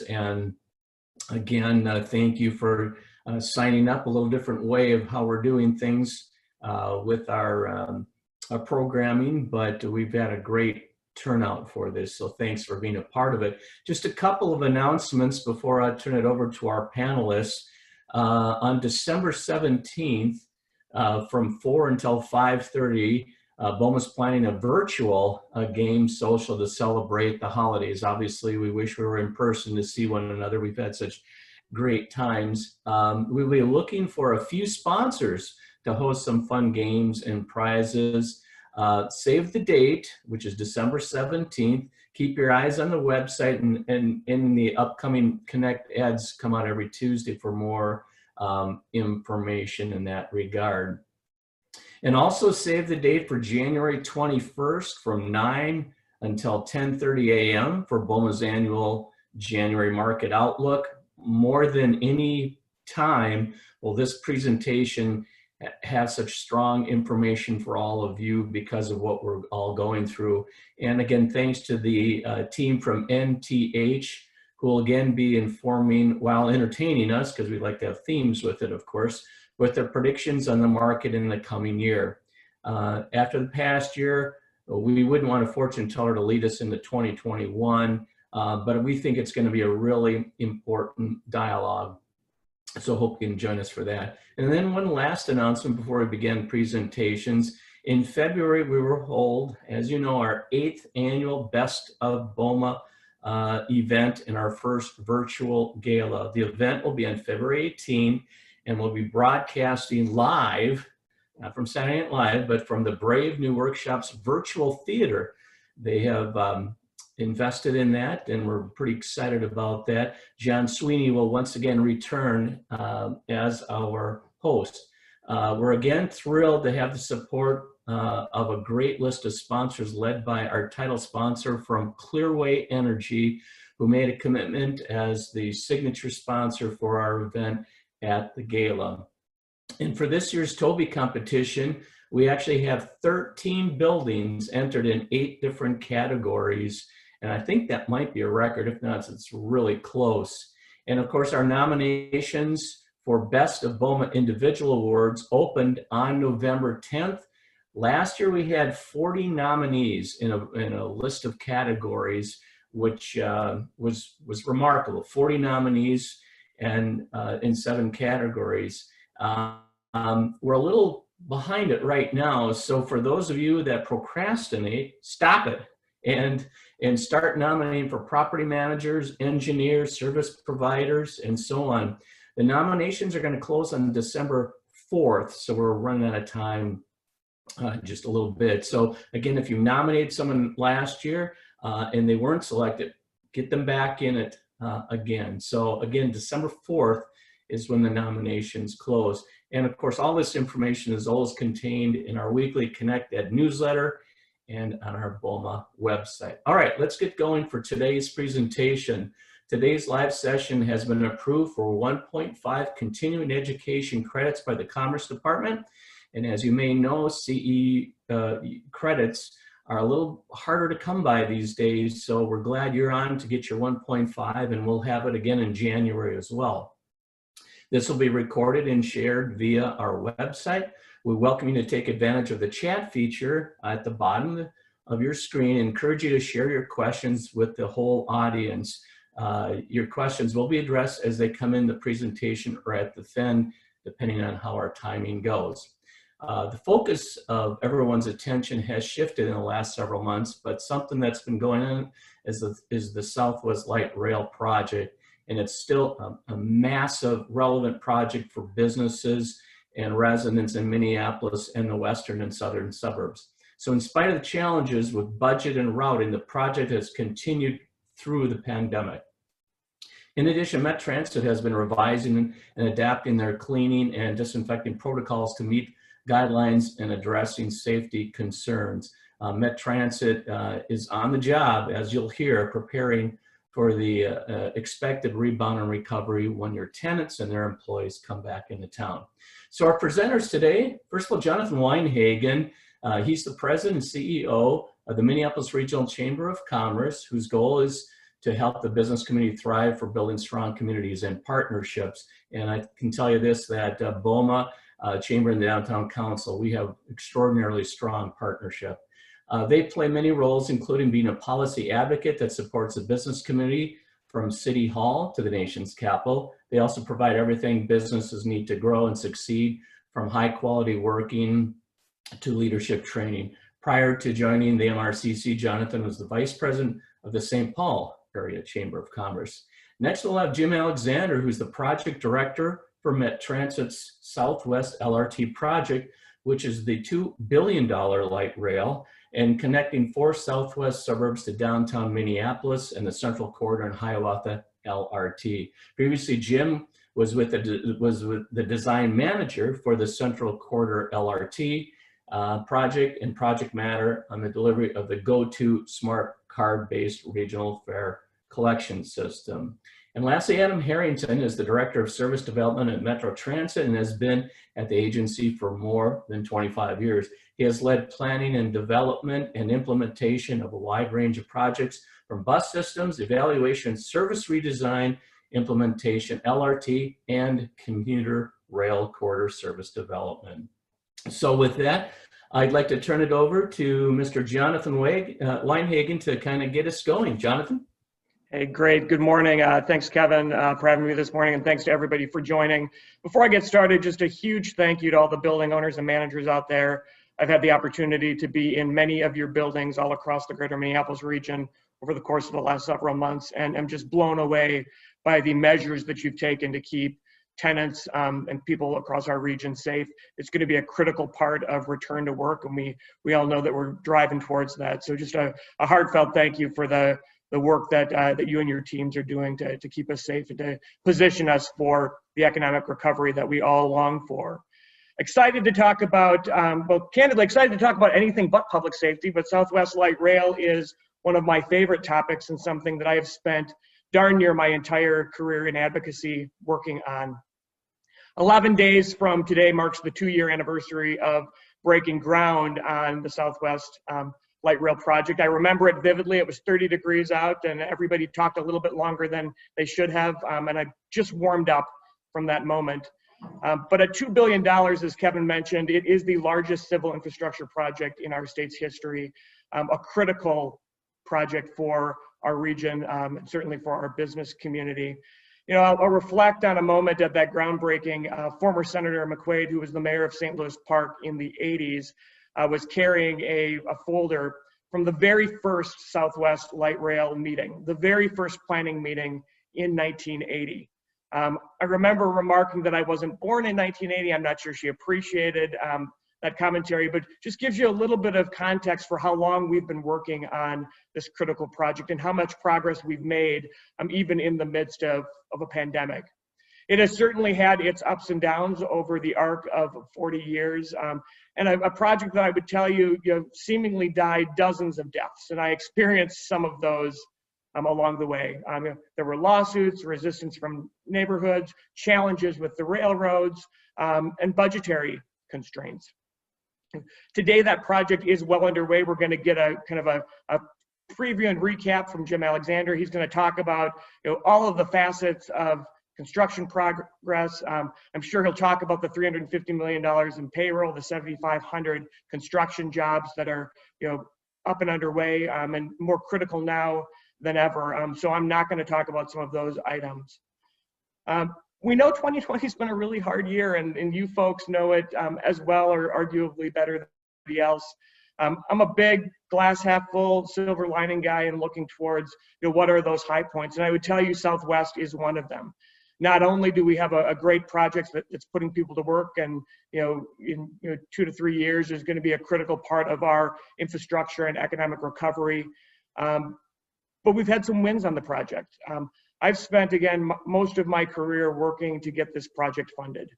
And again, thank you for signing up. A little different way of how we're doing things with our programming, but we've had a great turnout for this, so thanks for being a part of it. Just a couple of announcements before I turn it over to our panelists. On December 17th, from 4 until 5:30, BOMA's planning a virtual game social to celebrate the holidays. Obviously, we wish we were in person to see one another. We've had such great times. We'll be looking for a few sponsors to host some fun games and prizes. Save the date, which is December 17th. Keep your eyes on the website, and in the upcoming Connect ads come out every Tuesday for more information in that regard. And also save the date for January 21st from 9 until 10:30 a.m. for BOMA's annual January Market Outlook. More than any time will this presentation have such strong information for all of you because of what we're all going through. And again, thanks to the team from NTH, who will again be informing while entertaining us, because we like to have themes with it, of course, with their predictions on the market in the coming year. After the past year, we wouldn't want a fortune teller to lead us into 2021, but we think it's going to be a really important dialogue. So hope you can join us for that. And then one last announcement before we begin presentations. In February, we will hold, as you know, our 8th annual Best of BOMA event and our first virtual gala. The event will be on February 18, and we'll be broadcasting live, not from Saturday Night Live, but from the Brave New Workshops virtual theater. They have invested in that, and we're pretty excited about that. John Sweeney will once again return as our host. We're again thrilled to have the support of a great list of sponsors led by our title sponsor from Clearway Energy, who made a commitment as the signature sponsor for our event at the gala. And for this year's Toby competition, we actually have 13 buildings entered in 8 different categories. And I think that might be a record. If not, it's really close. And of course, our nominations for Best of BOMA Individual Awards opened on November 10th. Last year, we had 40 nominees in a list of categories, which was remarkable. 40 nominees and in 7 categories. We're a little behind it right now. So for those of you that procrastinate, stop it and start nominating for property managers, engineers, service providers, and so on. The nominations are going to close on December 4th, so we're running out of time just a little bit. So again, if you nominated someone last year and they weren't selected, get them back in it again. So again, December 4th is when the nominations close. And of course, all this information is always contained in our weekly Connect Ed newsletter and on our BOMA website. All right, let's get going for today's presentation. Today's live session has been approved for 1.5 continuing education credits by the Commerce Department. And as you may know, CE credits are a little harder to come by these days. So we're glad you're on to get your 1.5, and we'll have it again in January as well. This will be recorded and shared via our website. We welcome you to take advantage of the chat feature at the bottom of your screen. I encourage you to share your questions with the whole audience. Your questions will be addressed as they come in the presentation or at the end, depending on how our timing goes. The focus of everyone's attention has shifted in the last several months, but something that's been going on is the Southwest Light Rail project, and it's still a massive, relevant project for businesses and residents in Minneapolis and the western and southern suburbs. So in spite of the challenges with budget and routing, the project has continued through the pandemic. In addition, Met Transit has been revising and adapting their cleaning and disinfecting protocols to meet guidelines and addressing safety concerns. Met Transit is on the job, as you'll hear, preparing for the expected rebound and recovery when your tenants and their employees come back into town. So our presenters today, first of all, Jonathan Weinhagen. He's the president and CEO of the Minneapolis Regional Chamber of Commerce, whose goal is to help the business community thrive for building strong communities and partnerships. And I can tell you this, that BOMA, Chamber and the Downtown Council, we have extraordinarily strong partnership. They play many roles, including being a policy advocate that supports the business community from City Hall to the nation's capital. They also provide everything businesses need to grow and succeed, from high quality working to leadership training. Prior to joining the MRCC, Jonathan was the Vice President of the St. Paul Area Chamber of Commerce. Next, we'll have Jim Alexander, who's the Project Director for Met Transit's Southwest LRT project, which is the $2 billion light rail and connecting 4 southwest suburbs to downtown Minneapolis and the Central Corridor in Hiawatha LRT. Previously, Jim was with the design manager for the Central Corridor LRT project and project matter on the delivery of the GO2 smart card-based regional fare collection system. And lastly, Adam Harrington is the Director of Service Development at Metro Transit and has been at the agency for more than 25 years. He has led planning and development and implementation of a wide range of projects, from bus systems, evaluation, service redesign, implementation, LRT, and commuter rail corridor service development. So with that, I'd like to turn it over to Mr. Jonathan Linehagen to kind of get us going. Jonathan? Hey, great. Good morning. Thanks, Kevin, for having me this morning, and thanks to everybody for joining. Before I get started, just a huge thank you to all the building owners and managers out there. I've had the opportunity to be in many of your buildings all across the greater Minneapolis region over the course of the last several months, and I'm just blown away by the measures that you've taken to keep tenants and people across our region safe. It's going to be a critical part of return to work, and we all know that we're driving towards that. So just a heartfelt thank you for the work that you and your teams are doing to keep us safe and to position us for the economic recovery that we all long for. Excited to talk about, well, candidly excited to talk about anything but public safety, but Southwest Light Rail is one of my favorite topics and something that I have spent darn near my entire career in advocacy working on. 11 days from today marks the 2-year anniversary of breaking ground on the Southwest Light Rail project. I remember it vividly. It was 30 degrees out and everybody talked a little bit longer than they should have, and I just warmed up from that moment. But at $2 billion, as Kevin mentioned, it is the largest civil infrastructure project in our state's history, a critical project for our region, and certainly for our business community. You know, I'll reflect on a moment at that groundbreaking. Former Senator McQuaid, who was the mayor of St. Louis Park in the 80s, was carrying a folder from the very first Southwest Light Rail meeting, the very first planning meeting in 1980. I remember remarking that I wasn't born in 1980. I'm not sure she appreciated that commentary, but just gives you a little bit of context for how long we've been working on this critical project and how much progress we've made, even in the midst of a pandemic. It has certainly had its ups and downs over the arc of 40 years, and a project that I would tell you, seemingly died dozens of deaths, and I experienced some of those along the way. There were lawsuits, resistance from neighborhoods, challenges with the railroads, and budgetary constraints. Today, that project is well underway. We're going to get a kind of a preview and recap from Jim Alexander. He's going to talk about all of the facets of construction progress. I'm sure he'll talk about the $350 million in payroll, the 7,500 construction jobs that are up and underway, and more critical now than ever. So I'm not going to talk about some of those items. We know 2020 has been a really hard year, and you folks know it as well, or arguably better than anybody else. I'm a big glass half full, silver lining guy, and looking towards what are those high points. And I would tell you Southwest is one of them. Not only do we have a great project that's putting people to work, and in 2 to 3 years is going to be a critical part of our infrastructure and economic recovery, but we've had some wins on the project. I've spent, again, most of my career working to get this project funded.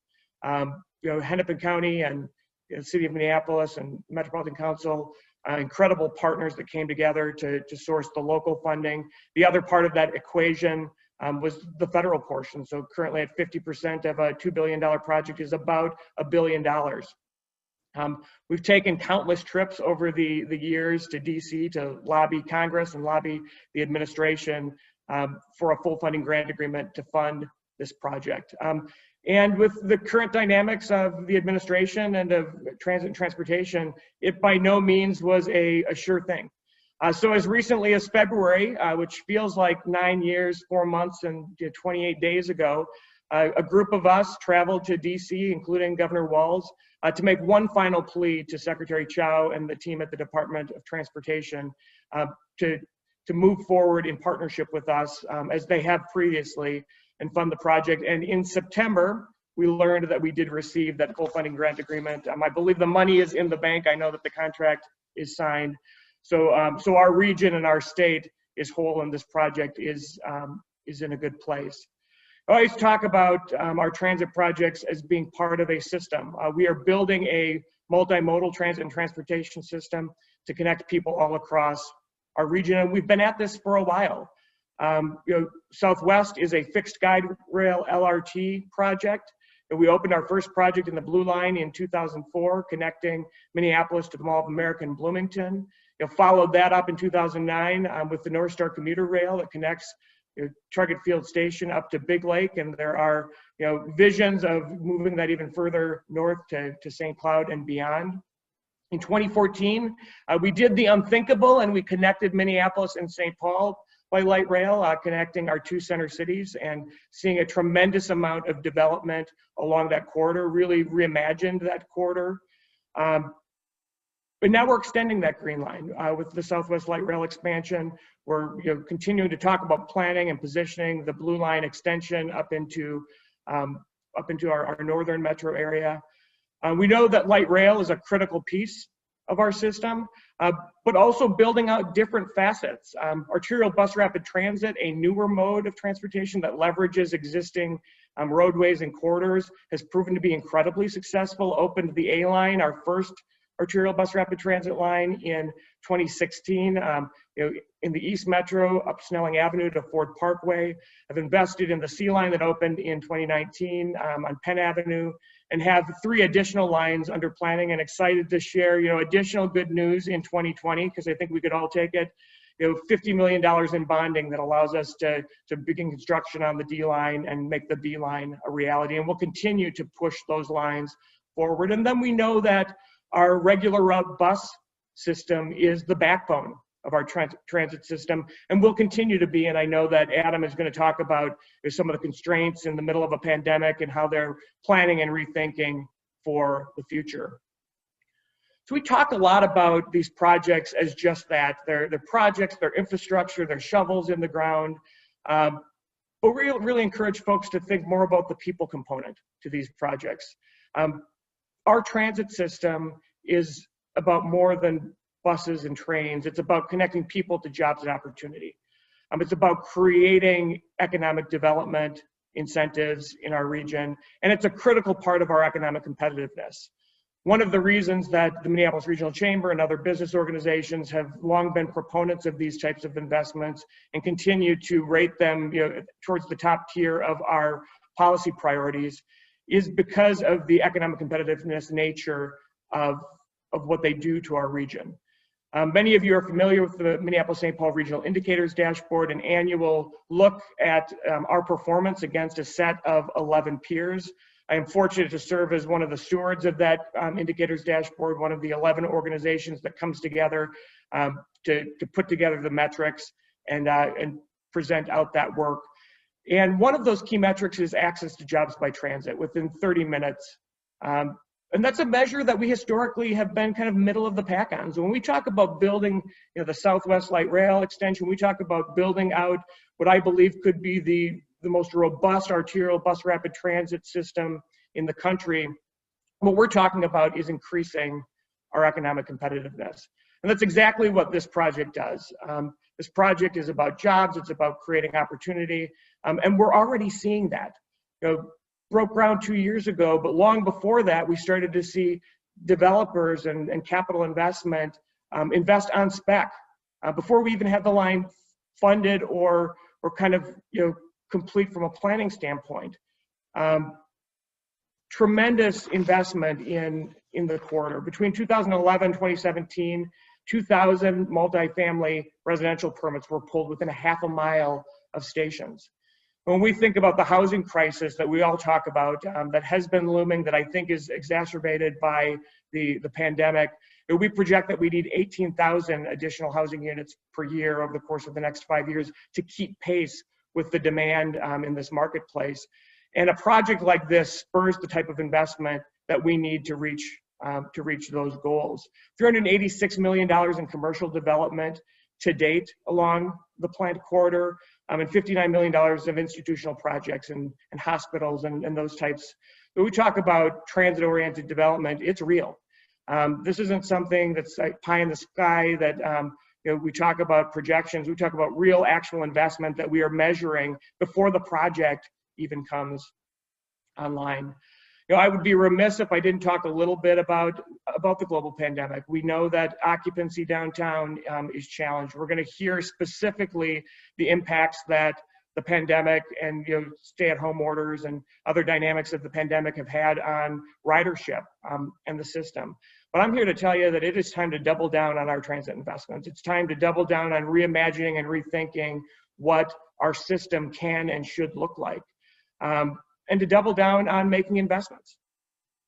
Hennepin County and the City of Minneapolis and Metropolitan Council, incredible partners that came together to source the local funding. The other part of that equation was the federal portion. So currently at 50% of a $2 billion project is about $1 billion. We've taken countless trips over the years to DC to lobby Congress and lobby the administration for a full funding grant agreement to fund this project. And with the current dynamics of the administration and of transit and transportation, it by no means was a sure thing. So as recently as February, which feels like 9 years, 4 months, and 28 days ago, a group of us traveled to DC, including Governor Walz, to make one final plea to Secretary Chao and the team at the Department of Transportation to move forward in partnership with us, as they have previously, and fund the project. And in September, we learned that we did receive that full funding grant agreement. I believe the money is in the bank. I know that the contract is signed. So, so our region and our state is whole, and this project is in a good place. I always talk about our transit projects as being part of a system. We are building a multimodal transit and transportation system to connect people all across our region, and we've been at this for a while. Southwest is a fixed guide rail LRT project. And we opened our first project in the Blue Line in 2004, connecting Minneapolis to the Mall of America in Bloomington. Followed that up in 2009 with the North Star commuter rail that connects Target Field Station up to Big Lake, and there are visions of moving that even further north to St. Cloud and beyond. In 2014, we did the unthinkable, and we connected Minneapolis and St. Paul by light rail, connecting our two center cities, and seeing a tremendous amount of development along that corridor, really reimagined that corridor. But now we're extending that green line with the Southwest Light Rail expansion. We're continuing to talk about planning and positioning the Blue Line extension up into our northern metro area. We know that light rail is a critical piece of our system, but also building out different facets. Arterial bus rapid transit, a newer mode of transportation that leverages existing roadways and corridors, has proven to be incredibly successful. Opened the A line, our first arterial bus rapid transit line, in 2016, in the East Metro, up Snelling Avenue to Ford Parkway. I've invested in the C line that opened in 2019 on Penn Avenue, and have 3 additional lines under planning, and excited to share, additional good news in 2020, because I think we could all take it. $50 million in bonding that allows us to begin construction on the D line and make the B line a reality. And we'll continue to push those lines forward. And then we know that our regular route bus system is the backbone of our transit system, and will continue to be. And I know that Adam is going to talk about some of the constraints in the middle of a pandemic and how they're planning and rethinking for the future. So we talk a lot about these projects as just that. They're projects, they're infrastructure, they're shovels in the ground. But we really encourage folks to think more about the people component to these projects. Our transit system is about more than buses and trains. It's about connecting people to jobs and opportunity. It's about creating economic development incentives in our region, and it's a critical part of our economic competitiveness. One of the reasons that the Minneapolis Regional Chamber and other business organizations have long been proponents of these types of investments and continue to rate them towards the top tier of our policy priorities is because of the economic competitiveness nature of what they do to our region. Many of you are familiar with the Minneapolis-St. Paul Regional Indicators Dashboard, an annual look at our performance against a set of 11 peers. I am fortunate to serve as one of the stewards of that indicators dashboard, one of the 11 organizations that comes together to put together the metrics and present out that work. And one of those key metrics is access to jobs by transit within 30 minutes. And that's a measure that we historically have been kind of middle of the pack on. So when we talk about building the Southwest Light Rail extension, we talk about building out what I believe could be the most robust arterial bus rapid transit system in the country. What we're talking about is increasing our economic competitiveness. And that's exactly what this project does. This project is about jobs, it's about creating opportunity, and we're already seeing that. Broke ground 2 years ago, but long before that, we started to see developers and capital investment invest on spec before we even had the line funded or kind of complete from a planning standpoint. Tremendous investment in the corridor. Between 2011 and 2017, 2,000 multifamily residential permits were pulled within a half a mile of stations. When we think about the housing crisis that we all talk about, that has been looming, that I think is exacerbated by the pandemic, we project that we need 18,000 additional housing units per year over the course of the next 5 years to keep pace with the demand in this marketplace. And a project like this spurs the type of investment that we need to reach those goals. $386 million in commercial development to date along the planned corridor, and $59 million of institutional projects and hospitals and those types. When we talk about transit-oriented development, it's real. This isn't something that's like pie in the sky that we talk about projections. We talk about real, actual investment that we are measuring before the project even comes online. I would be remiss if I didn't talk a little bit about the global pandemic. We know that occupancy downtown is challenged. We're going to hear specifically the impacts that the pandemic and stay-at-home orders and other dynamics of the pandemic have had on ridership and the system. But I'm here to tell you that it is time to double down on our transit investments. It's time to double down on reimagining and rethinking what our system can and should look like. And to double down on making investments.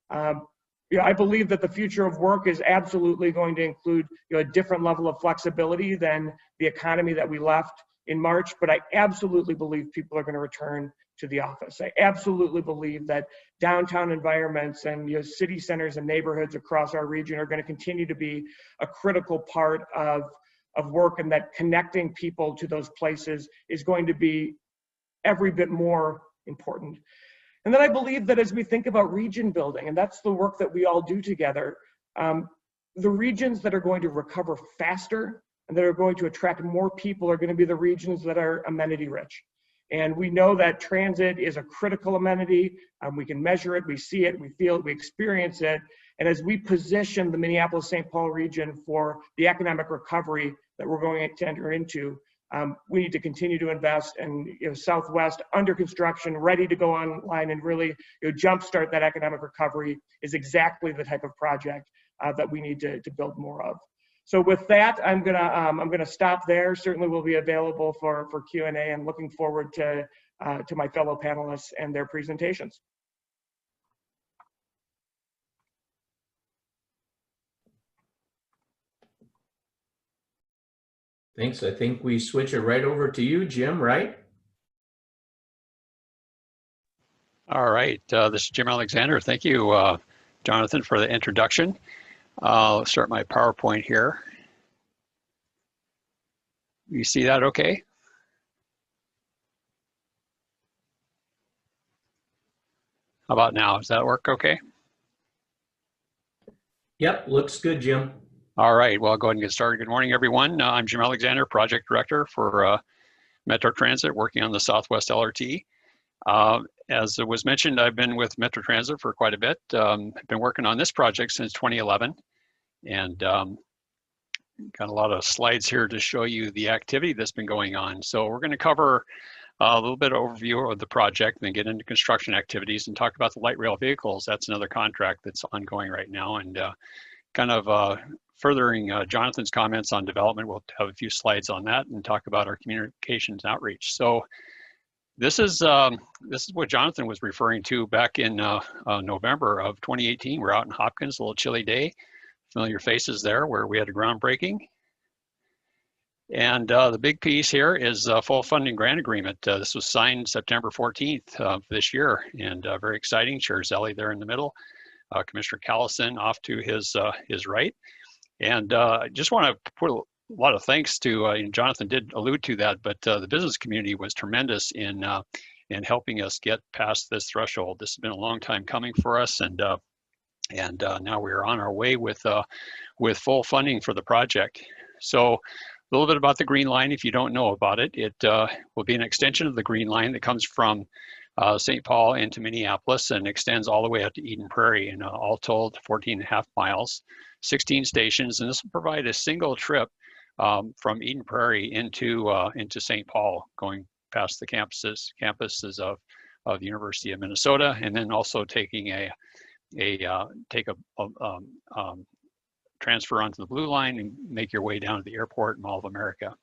I believe that the future of work is absolutely going to include a different level of flexibility than the economy that we left in March, but I absolutely believe people are going to return to the office. I absolutely believe that downtown environments and city centers and neighborhoods across our region are going to continue to be a critical part of work, and that connecting people to those places is going to be every bit more important. And then I believe that as we think about region building, and that's the work that we all do together, the regions that are going to recover faster and that are going to attract more people are going to be the regions that are amenity rich. And we know that transit is a critical amenity. We can measure it, we see it, we feel it, we experience it. And as we position the Minneapolis-St. Paul region for the economic recovery that we're going to enter into, we need to continue to invest, and Southwest under construction, ready to go online and really jumpstart that economic recovery is exactly the type of project that we need to build more of. So with that, I'm gonna stop there. Certainly, we'll be available for Q&A, and looking forward to my fellow panelists and their presentations. Thanks. I think we switch it right over to you, Jim, right? All right. This is Jim Alexander. Thank you, Jonathan, for the introduction. I'll start my PowerPoint here. You see that okay? How about now? Does that work okay? Yep, looks good, Jim. All right, well, I'll go ahead and get started. Good morning, everyone. I'm Jim Alexander, Project Director for Metro Transit, working on the Southwest LRT. As it was mentioned, I've been with Metro Transit for quite a bit. I've been working on this project since 2011, and got a lot of slides here to show you the activity that's been going on. So we're going to cover a little bit of overview of the project, and then get into construction activities and talk about the light rail vehicles. That's another contract that's ongoing right now, and kind of furthering Jonathan's comments on development. We'll have a few slides on that and talk about our communications outreach. So this is what Jonathan was referring to back in November of 2018. We're out in Hopkins, a little chilly day. Familiar faces there where we had a groundbreaking. And the big piece here is a full funding grant agreement. This was signed September 14th of this year, and very exciting. Chair Zelle there in the middle, Commissioner Callison off to his right. And I just want to put a lot of thanks to, and Jonathan did allude to that, but the business community was tremendous in helping us get past this threshold. This has been a long time coming for us, and now we are on our way with full funding for the project. So a little bit about the Green Line, if you don't know about it. It will be an extension of the Green Line that comes from St. Paul into Minneapolis and extends all the way up to Eden Prairie, and all told 14.5 miles, 16 stations, and this will provide a single trip from Eden Prairie into St. Paul, going past the campuses of the University of Minnesota, and then also taking a transfer onto the Blue Line and make your way down to the airport in Mall of America.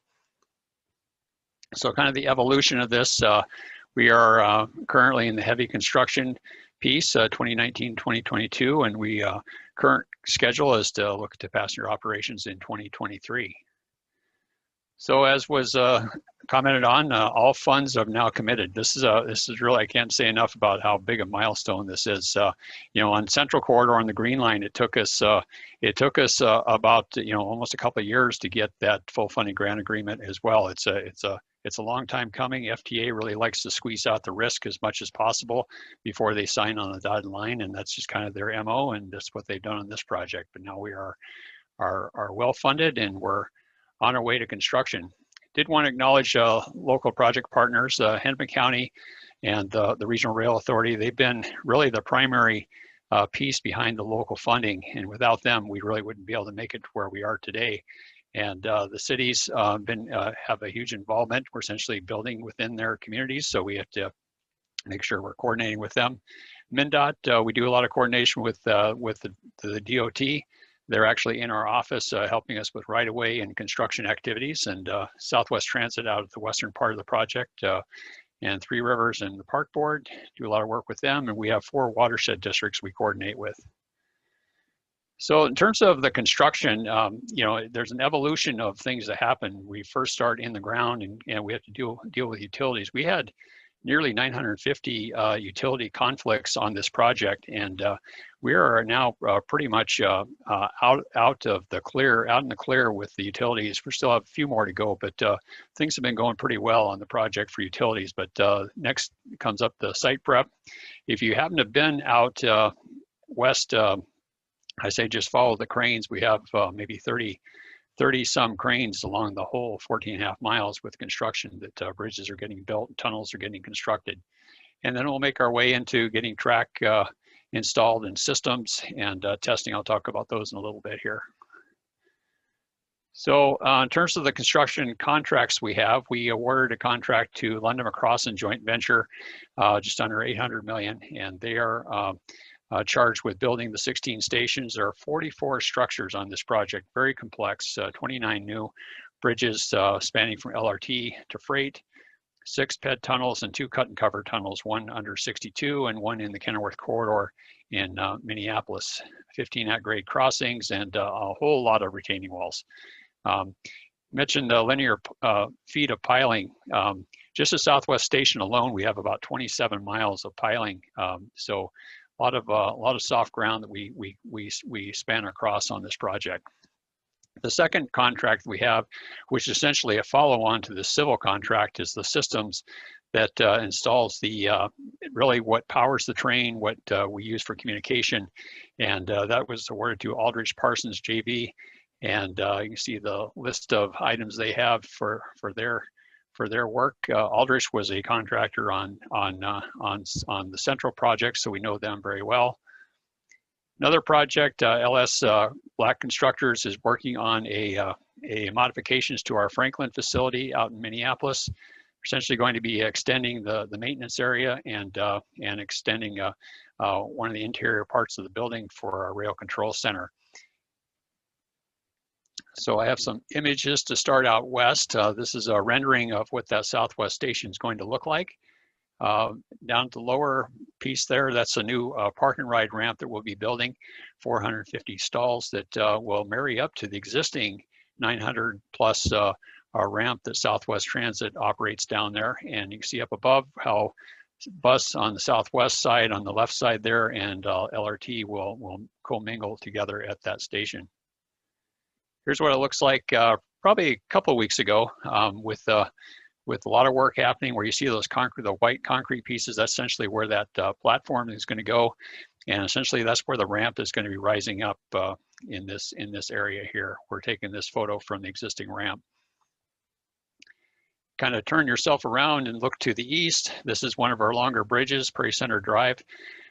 So kind of the evolution of this, we are currently in the heavy construction piece, 2019, 2022, and we current schedule is to look to passenger operations in 2023. So as was commented on, all funds are now committed. This is really, I can't say enough about how big a milestone this is. You know, on Central Corridor on the Green Line, it took us about, you know, almost a couple of years to get that full funding grant agreement as well. It's a long time coming. FTA really likes to squeeze out the risk as much as possible before they sign on the dotted line, and that's just kind of their MO, and that's what they've done on this project. But now we are well funded, and we're on our way to construction. Did want to acknowledge local project partners, Hennepin County and the Regional Rail Authority. They've been really the primary piece behind the local funding, and without them, we really wouldn't be able to make it to where we are today. And the cities have a huge involvement. We're essentially building within their communities, so we have to make sure we're coordinating with them. MnDOT, we do a lot of coordination with the DOT. They're actually in our office helping us with right-of-way and construction activities, and Southwest Transit out of the western part of the project, and Three Rivers and the Park Board do a lot of work with them, and we have 4 watershed districts we coordinate with. So in terms of the construction, you know, there's an evolution of things that happen. We first start in the ground, and we have to deal with utilities. We had nearly 950 utility conflicts on this project, and we are now pretty much out in the clear with the utilities. We still have a few more to go, but things have been going pretty well on the project for utilities. But next comes up the site prep. If you happen to have been out west, I say just follow the cranes. We have maybe 30 some cranes along the whole 14.5 miles with construction that bridges are getting built, tunnels are getting constructed. And then we'll make our way into getting track installed in systems and testing. I'll talk about those in a little bit here. So in terms of the construction contracts we awarded a contract to London McCrossin joint venture, just under $800 million, and they are charged with building the 16 stations. There are 44 structures on this project, very complex, 29 new bridges spanning from LRT to freight, 6 PED tunnels and 2 cut and cover tunnels, one under 62 and one in the Kenilworth corridor in Minneapolis, 15 at-grade crossings, and a whole lot of retaining walls. Mentioned the linear feet of piling. Just at Southwest Station alone, we have about 27 miles of piling. So a lot of soft ground that we span across on this project. The second contract we have, which is essentially a follow-on to the civil contract, is the systems that installs the really what powers the train, what we use for communication, and that was awarded to Aldrich Parsons JV. And you can see the list of items they have for their work. Aldrich was a contractor on the Central project, so we know them very well. Another project, LS Black Constructors is working on a modifications to our Franklin facility out in Minneapolis. We're essentially going to be extending the maintenance area and extending one of the interior parts of the building for our rail control center. So I have some images to start out west. This is a rendering of what that Southwest Station is going to look like. Down at the lower piece there, that's a new park and ride ramp that we'll be building, 450 stalls that will marry up to the existing 900 plus ramp that Southwest Transit operates down there. And you can see up above how bus on the southwest side, on the left side there, and LRT will commingle together at that station. Here's what it looks like probably a couple of weeks ago with a lot of work happening, where you see those the white concrete pieces. That's essentially where that platform is going to go, and essentially that's where the ramp is going to be rising up in this area here. We're taking this photo from the existing ramp. Kind of turn yourself around and look to the east. This is one of our longer bridges, Prairie Center Drive.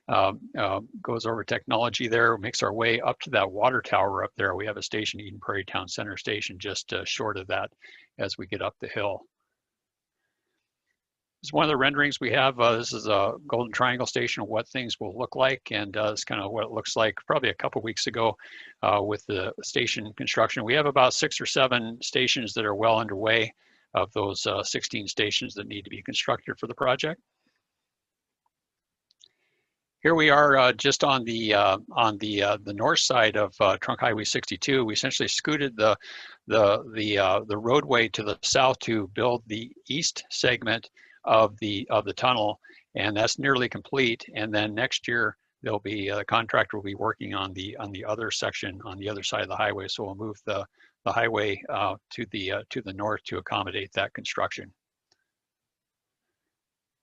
Goes over technology there, makes our way up to that water tower up there. We have a station, Eden Prairie Town Center Station, just short of that as we get up the hill. This is one of the renderings we have. This is a Golden Triangle Station, what things will look like, and it's kind of what it looks like probably a couple weeks ago with the station construction. We have about 6 or 7 stations that are well underway. those 16 stations that need to be constructed for the project. Here we are just on the north side of Trunk Highway 62. We essentially scooted the roadway to the south to build the east segment of the tunnel, and that's nearly complete. And then next year there'll be the contractor will be working on the other section on the other side of the highway. So we'll move the highway to the north to accommodate that construction.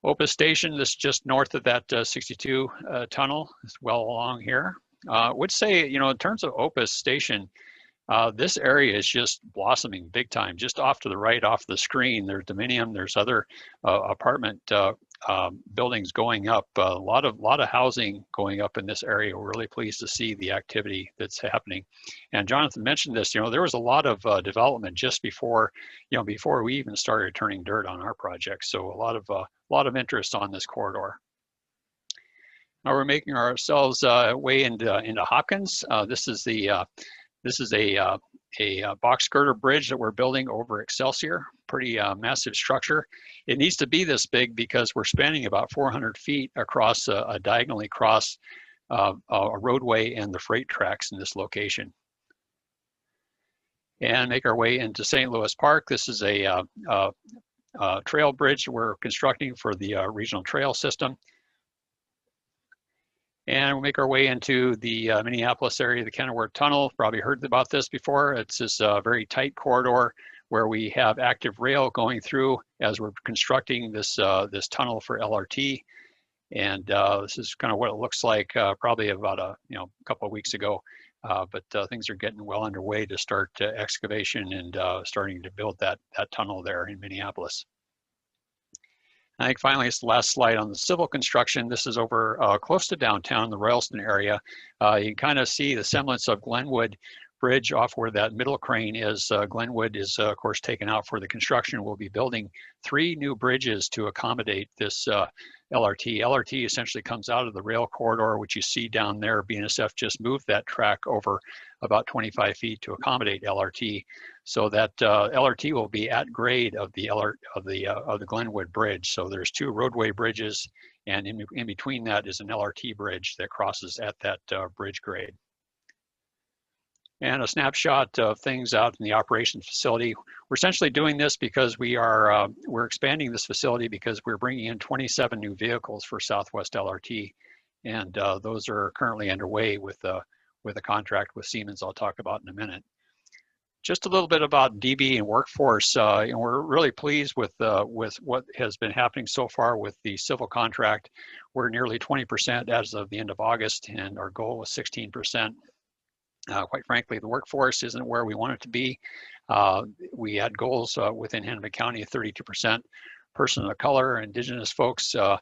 Opus Station, this is just north of that 62 tunnel. It's well along here. I would say, you know, in terms of Opus Station, this area is just blossoming big time. Just off to the right, off the screen, there's Dominium. There's other apartment buildings going up. A lot of housing going up in this area. We're really pleased to see the activity that's happening. And Jonathan mentioned this. You know, there was a lot of development just before, you know, before we even started turning dirt on our project. So a lot of interest on this corridor. Now we're making ourselves way into Hopkins. This is a box girder bridge that we're building over Excelsior. Pretty massive structure. It needs to be this big because we're spanning about 400 feet across a diagonally across a roadway and the freight tracks in this location. And make our way into St. Louis Park. This is a trail bridge we're constructing for the regional trail system. And we'll make our way into the Minneapolis area, the Kenilworth Tunnel. Probably heard about this before. It's this very tight corridor where we have active rail going through as we're constructing this this tunnel for LRT. And this is kind of what it looks like probably about a couple of weeks ago. But things are getting well underway to start excavation and starting to build that tunnel there in Minneapolis. I think finally it's the last slide on the civil construction. This is over close to downtown, the Royalston area. You can kind of see the semblance of Glenwood Bridge off where that middle crane is. Glenwood is of course taken out for the construction. We'll be building 3 new bridges to accommodate this LRT. LRT essentially comes out of the rail corridor, which you see down there. BNSF just moved that track over about 25 feet to accommodate LRT. So that LRT will be at grade of the Glenwood Bridge. So there's 2 roadway bridges, and in between that is an LRT bridge that crosses at that bridge grade. And a snapshot of things out in the operations facility. We're essentially doing this because we're expanding this facility because we're bringing in 27 new vehicles for Southwest LRT, and those are currently underway with a contract with Siemens I'll talk about in a minute. Just a little bit about DB and workforce. And we're really pleased with what has been happening so far with the civil contract. We're nearly 20% as of the end of August, and our goal was 16%. Quite frankly, the workforce isn't where we want it to be. We had goals within Hennepin County of 32% person of color, indigenous folks at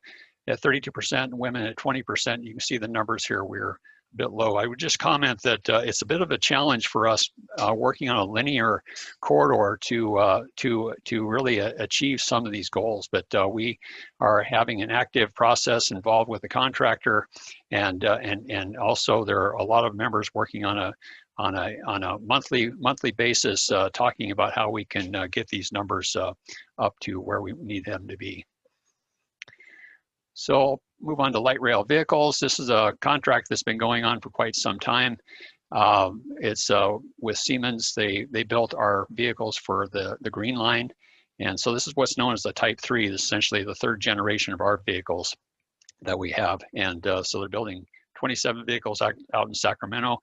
32%, women at 20%. You can see the numbers here. We're a bit low. I would just comment that it's a bit of a challenge for us working on a linear corridor to really achieve some of these goals. But we are having an active process involved with the contractor, and also there are a lot of members working on a monthly basis talking about how we can get these numbers up to where we need them to be. So I'll move on to light rail vehicles. This is a contract that's been going on for quite some time. It's with Siemens. They built our vehicles for the Green Line. And so this is what's known as the Type 3, essentially the 3rd generation of our vehicles that we have. And so they're building 27 vehicles out in Sacramento.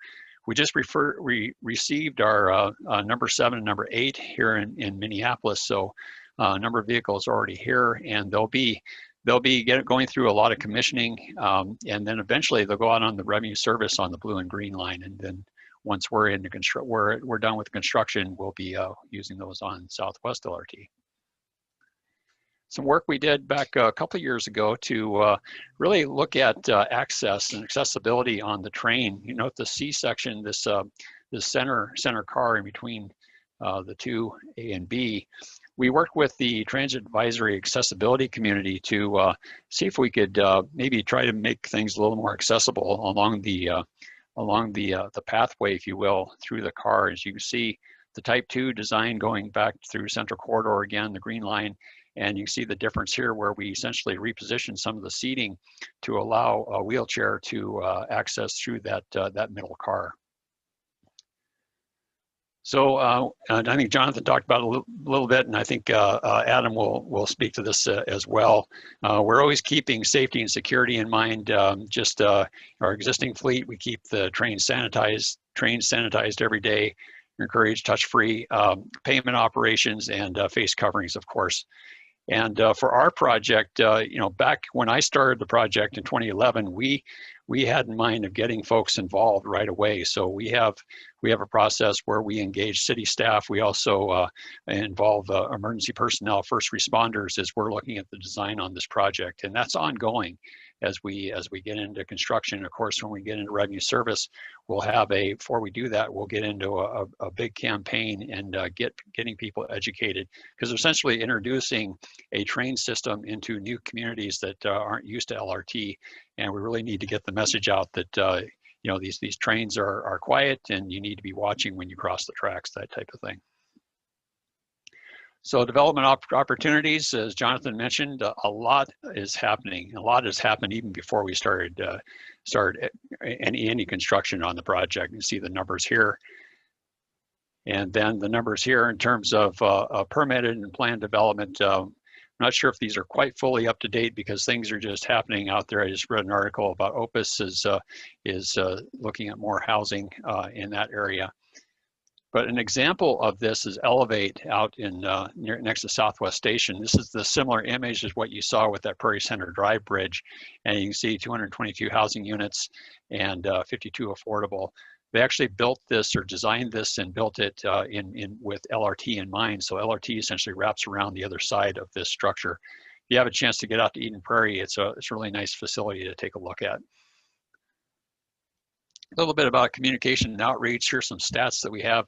We just received our number 7 and number 8 here in Minneapolis. So a number of vehicles are already here, and they'll be going through a lot of commissioning, and then eventually they'll go out on the revenue service on the Blue and Green Line. And then once we're done with the construction, we'll be using those on Southwest LRT. Some work we did back a couple of years ago to really look at access and accessibility on the train. You know, the C section, this center car in between the 2 A and B. We worked with the Transit Advisory Accessibility Community to see if we could maybe try to make things a little more accessible along the pathway, if you will, through the car. As you can see, the Type 2 design going back through Central Corridor again, the green line. And you see the difference here where we essentially reposition some of the seating to allow a wheelchair to access through that, that middle car. So I think Jonathan talked about it a little bit, and I think Adam will speak to this as well. We're always keeping safety and security in mind. Just our existing fleet, we keep the trains sanitized every day. Encourage touch-free payment operations and face coverings, of course. And for our project, you know, back when I started the project in 2011, we had in mind of getting folks involved right away. So we have a process where we engage city staff. We also involve emergency personnel, first responders, as we're looking at the design on this project, and that's ongoing as we get into construction. Of course, when we get into revenue service, we'll have before we do that, we'll get into a big campaign and getting people educated, because essentially introducing a train system into new communities that aren't used to LRT, and we really need to get the message out that you know, these trains are quiet and you need to be watching when you cross the tracks, that type of thing. So development opportunities, as Jonathan mentioned, a lot is happening. A lot has happened even before we started any construction on the project. You see the numbers here. And then the numbers here in terms of permitted and planned development. I'm not sure if these are quite fully up to date because things are just happening out there. I just read an article about Opus is looking at more housing in that area. But an example of this is Elevate out in next to Southwest Station. This is the similar image as what you saw with that Prairie Center Drive bridge. And you can see 222 housing units and 52 affordable. They actually built this or designed this and built it with LRT in mind. So LRT essentially wraps around the other side of this structure. If you have a chance to get out to Eden Prairie, it's a really nice facility to take a look at. A little bit about communication and outreach. Here's some stats that we have.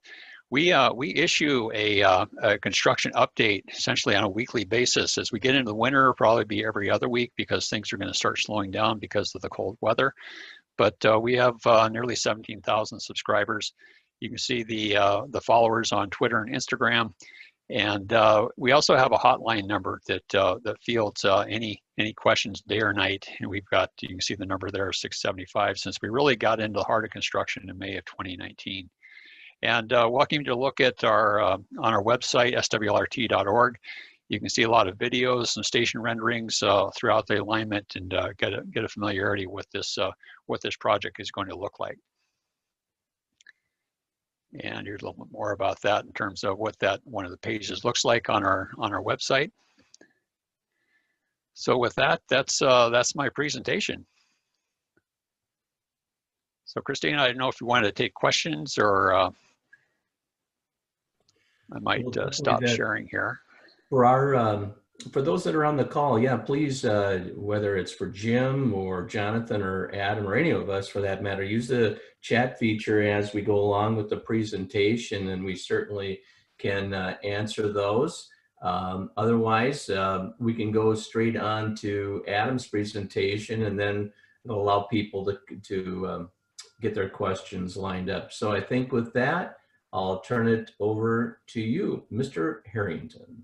We issue a construction update essentially on a weekly basis. As we get into the winter, it'll probably be every other week because things are going to start slowing down because of the cold weather. But we have nearly 17,000 subscribers. You can see the followers on Twitter and Instagram. And we also have a hotline number that fields any questions day or night. And we've got, you can see the number there, 675, since we really got into the heart of construction in May of 2019. And welcome you to look at our on our website, swlrt.org. You can see a lot of videos and station renderings throughout the alignment and get a familiarity with this what this project is going to look like. And here's a little bit more about that in terms of what that one of the pages looks like on our website. So with that, that's my presentation. So Christine, I don't know if you wanted to take questions or I might stop sharing here. For our for those that are on the call, yeah, please, whether it's for Jim or Jonathan or Adam or any of us for that matter, use the chat feature as we go along with the presentation, and we certainly can answer those. Otherwise, we can go straight on to Adam's presentation, and then it'll allow people to get their questions lined up. So I think with that, I'll turn it over to you, Mr. Harrington.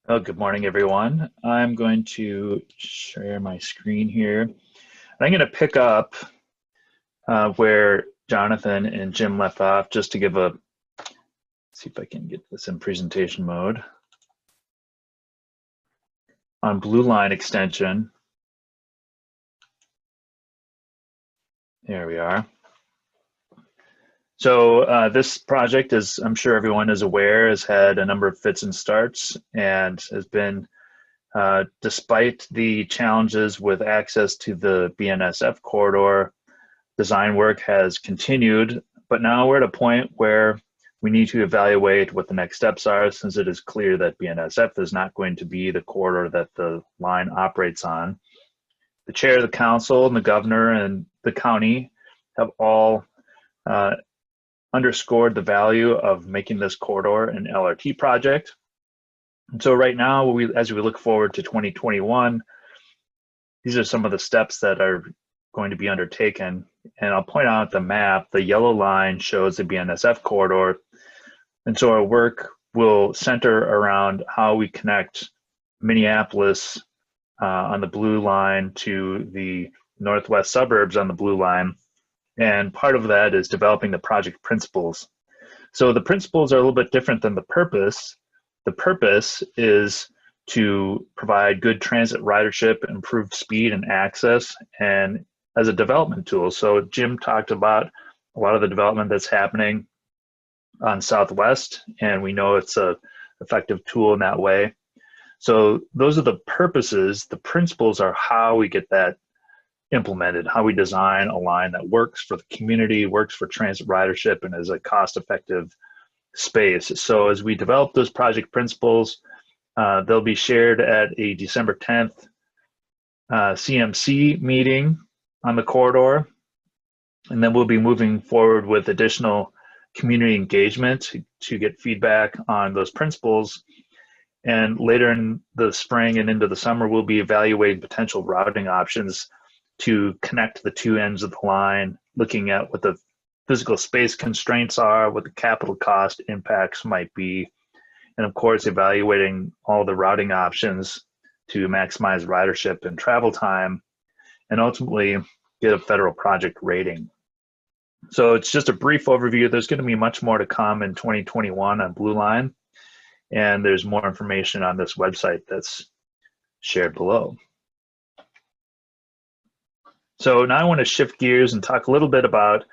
Oh, good morning, everyone. I'm going to share my screen here. I'm going to pick up where Jonathan and Jim left off, just to give see if I can get this in presentation mode. On Blue Line extension. There we are. So this project, as I'm sure everyone is aware, has had a number of fits and starts and has been, despite the challenges with access to the BNSF corridor, design work has continued, but now we're at a point where we need to evaluate what the next steps are, since it is clear that BNSF is not going to be the corridor that the line operates on. The chair of the council and the governor and the county have all underscored the value of making this corridor an LRT project. And so right now, as we look forward to 2021, these are some of the steps that are going to be undertaken. And I'll point out the map. The yellow line shows the BNSF corridor. And so our work will center around how we connect Minneapolis on the blue line to the northwest suburbs on the blue line. And part of that is developing the project principles. So the principles are a little bit different than the purpose. The purpose is to provide good transit ridership, improved speed and access, and as a development tool. So Jim talked about a lot of the development that's happening on Southwest, and we know it's a effective tool in that way. So those are the purposes. The principles are how we get that implemented, how we design a line that works for the community, works for transit ridership, and is a cost-effective space. So as we develop those project principles, they'll be shared at a December 10th CMC meeting on the corridor. And then we'll be moving forward with additional community engagement to get feedback on those principles. And later in the spring and into the summer, we'll be evaluating potential routing options to connect the two ends of the line, looking at what the physical space constraints are, what the capital cost impacts might be, and of course, evaluating all the routing options to maximize ridership and travel time, and ultimately get a federal project rating. So it's just a brief overview. There's going to be much more to come in 2021 on Blue Line, and there's more information on this website that's shared below. So now I want to shift gears and talk a little bit about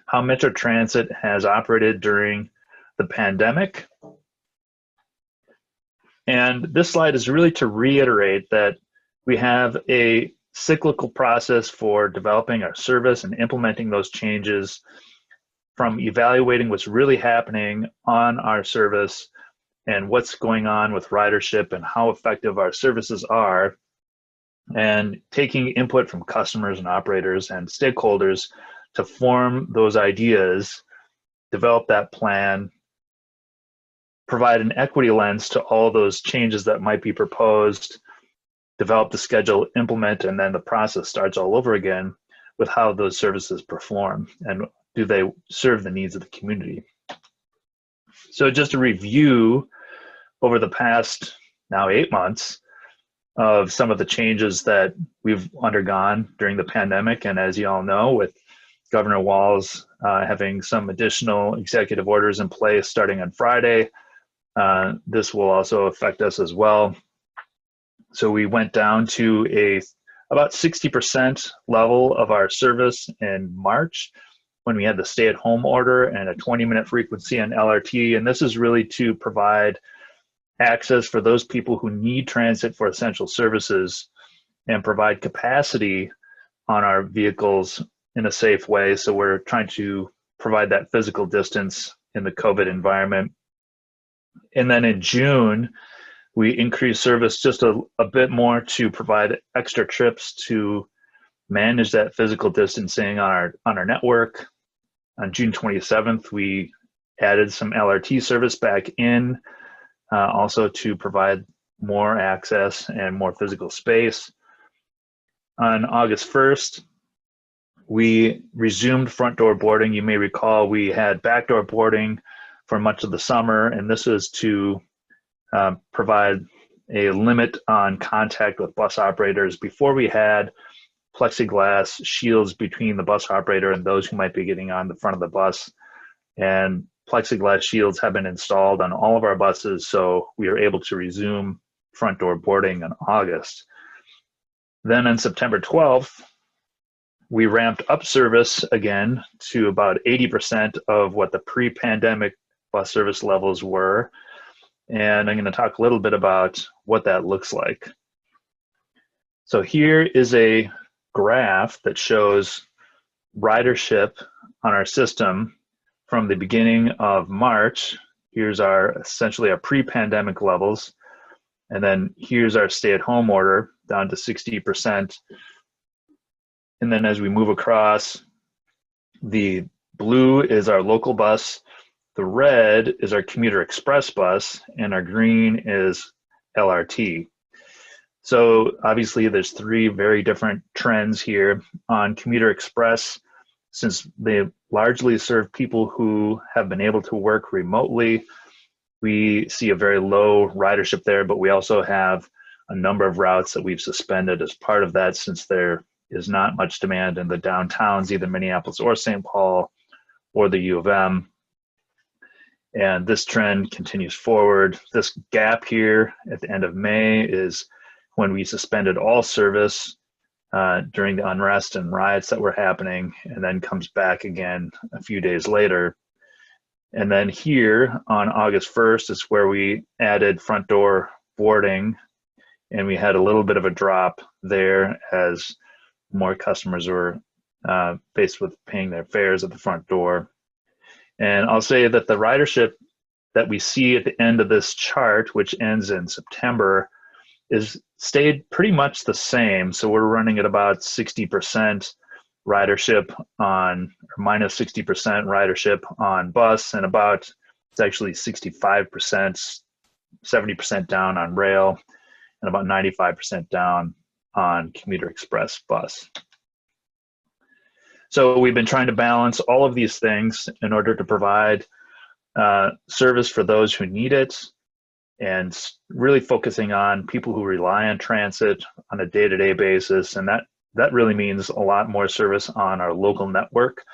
how Metro Transit has operated during the pandemic. And this slide is really to reiterate that we have a cyclical process for developing our service and implementing those changes, from evaluating what's really happening on our service and what's going on with ridership and how effective our services are, and taking input from customers and operators and stakeholders to form those ideas, develop that plan, provide an equity lens to all those changes that might be proposed, develop the schedule, implement, and then the process starts all over again with how those services perform and do they serve the needs of the community. So just a review over the past now 8 months of some of the changes that we've undergone during the pandemic. And as you all know, with Governor Walz having some additional executive orders in place starting on Friday, this will also affect us as well. So we went down to about 60% level of our service in March when we had the stay-at-home order and a 20-minute frequency on LRT. And this is really to provide access for those people who need transit for essential services and provide capacity on our vehicles in a safe way. So we're trying to provide that physical distance in the COVID environment. And then in June, we increased service just a bit more to provide extra trips to manage that physical distancing on our network. On June 27th, we added some LRT service back in, also to provide more access and more physical space. On August 1st, we resumed front door boarding. You may recall we had backdoor boarding for much of the summer, and this is to provide a limit on contact with bus operators. Before, we had plexiglass shields between the bus operator and those who might be getting on the front of the bus. And plexiglass shields have been installed on all of our buses, so we are able to resume front door boarding in August. Then on September 12th, we ramped up service again to about 80% of what the pre-pandemic bus service levels were. And I'm going to talk a little bit about what that looks like. So here is a graph that shows ridership on our system from the beginning of March. Here's essentially our pre-pandemic levels. And then here's our stay-at-home order down to 60%. And then as we move across, the blue is our local bus, the red is our commuter express bus, and our green is LRT. So obviously there's three very different trends here. On commuter express, since they largely serve people who have been able to work remotely, we see a very low ridership there, but we also have a number of routes that we've suspended as part of that, since there is not much demand in the downtowns, either Minneapolis or St. Paul or the U of M. And this trend continues forward. This gap here at the end of May is when we suspended all service during the unrest and riots that were happening, and then comes back again a few days later. And then here on August 1st is where we added front door boarding, and we had a little bit of a drop there as more customers were faced with paying their fares at the front door. And I'll say that the ridership that we see at the end of this chart, which ends in September, is stayed pretty much the same. So we're running at about 60% ridership on, or minus 60% ridership on bus, and about, it's actually 65%, 70% down on rail, and about 95% down on Commuter Express bus. So we've been trying to balance all of these things in order to provide service for those who need it, and really focusing on people who rely on transit on a day-to-day basis. And that really means a lot more service on our local network,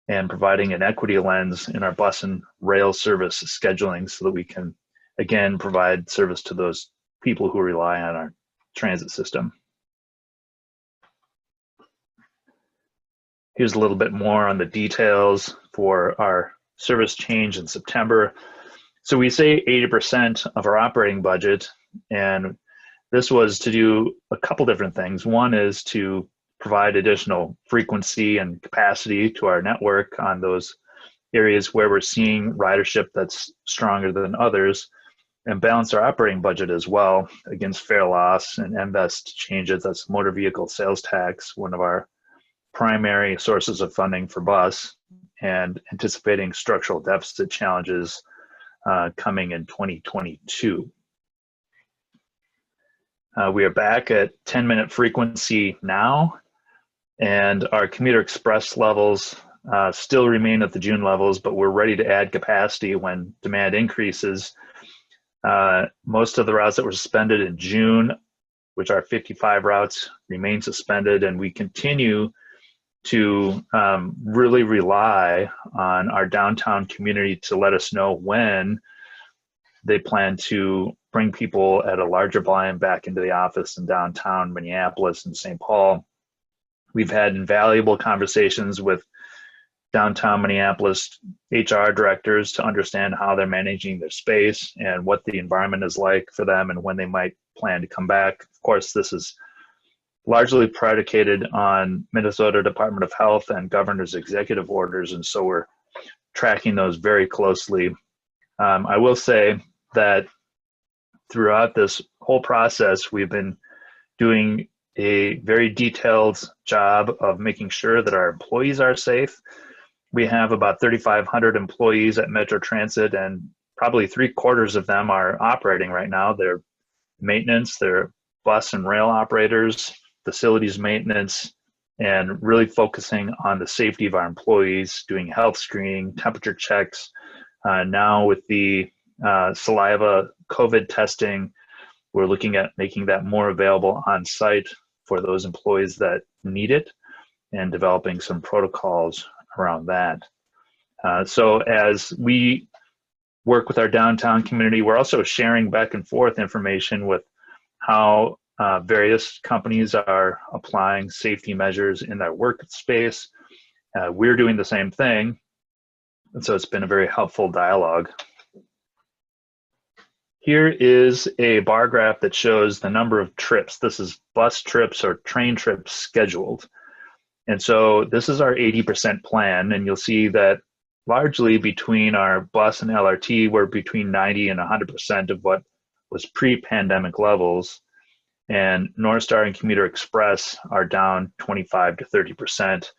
and providing an equity lens in our bus and rail service scheduling, so that we can, again, provide service to those people who rely on our transit system. Here's a little bit more on the details for our service change in September. So we say 80% of our operating budget, and this was to do a couple different things. One is to provide additional frequency and capacity to our network on those areas where we're seeing ridership that's stronger than others, and balance our operating budget as well against fare loss and MVEST changes. That's motor vehicle sales tax, one of our primary sources of funding for bus, and anticipating structural deficit challenges coming in 2022. We are back at 10-minute frequency now, and our Commuter Express levels still remain at the June levels, but we're ready to add capacity when demand increases. Most of the routes that were suspended in June, which are 55 routes, remain suspended, and we continue to really rely on our downtown community to let us know when they plan to bring people at a larger volume back into the office in downtown Minneapolis and St. Paul. We've had invaluable conversations with downtown Minneapolis HR directors to understand how they're managing their space and what the environment is like for them and when they might plan to come back. Of course, this is largely predicated on Minnesota Department of Health and governor's executive orders, and so we're tracking those very closely. I will say that throughout this whole process, we've been doing a very detailed job of making sure that our employees are safe. We have about 3,500 employees at Metro Transit, and probably 3/4 of them are operating right now. They're maintenance, they're bus and rail operators, facilities maintenance, and really focusing on the safety of our employees, doing health screening, temperature checks. Now with the saliva COVID testing, we're looking at making that more available on site for those employees that need it, and developing some protocols around that. So as we work with our downtown community, we're also sharing back and forth information with how various companies are applying safety measures in their workspace. We're doing the same thing, and so it's been a very helpful dialogue. Here is a bar graph that shows the number of trips. This is bus trips or train trips scheduled. And so this is our 80% plan, and you'll see that largely between our bus and LRT, we're between 90 and 100% of what was pre-pandemic levels. And North Star and Commuter Express are down 25 to 30%.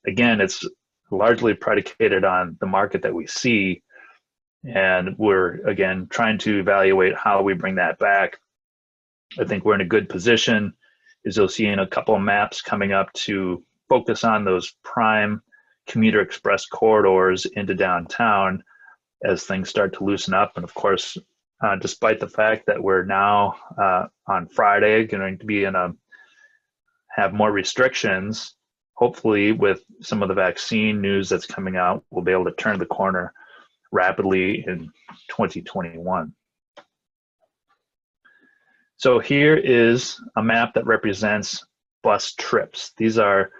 Again, it's largely predicated on the market that we see. And we're, again, trying to evaluate how we bring that back. I think we're in a good position, as you'll see in a couple of maps coming up, to focus on those prime Commuter Express corridors into downtown, as things start to loosen up. And of course, despite the fact that we're now on Friday going to be have more restrictions, hopefully with some of the vaccine news that's coming out, we'll be able to turn the corner rapidly in 2021. So here is a map that represents bus trips. These are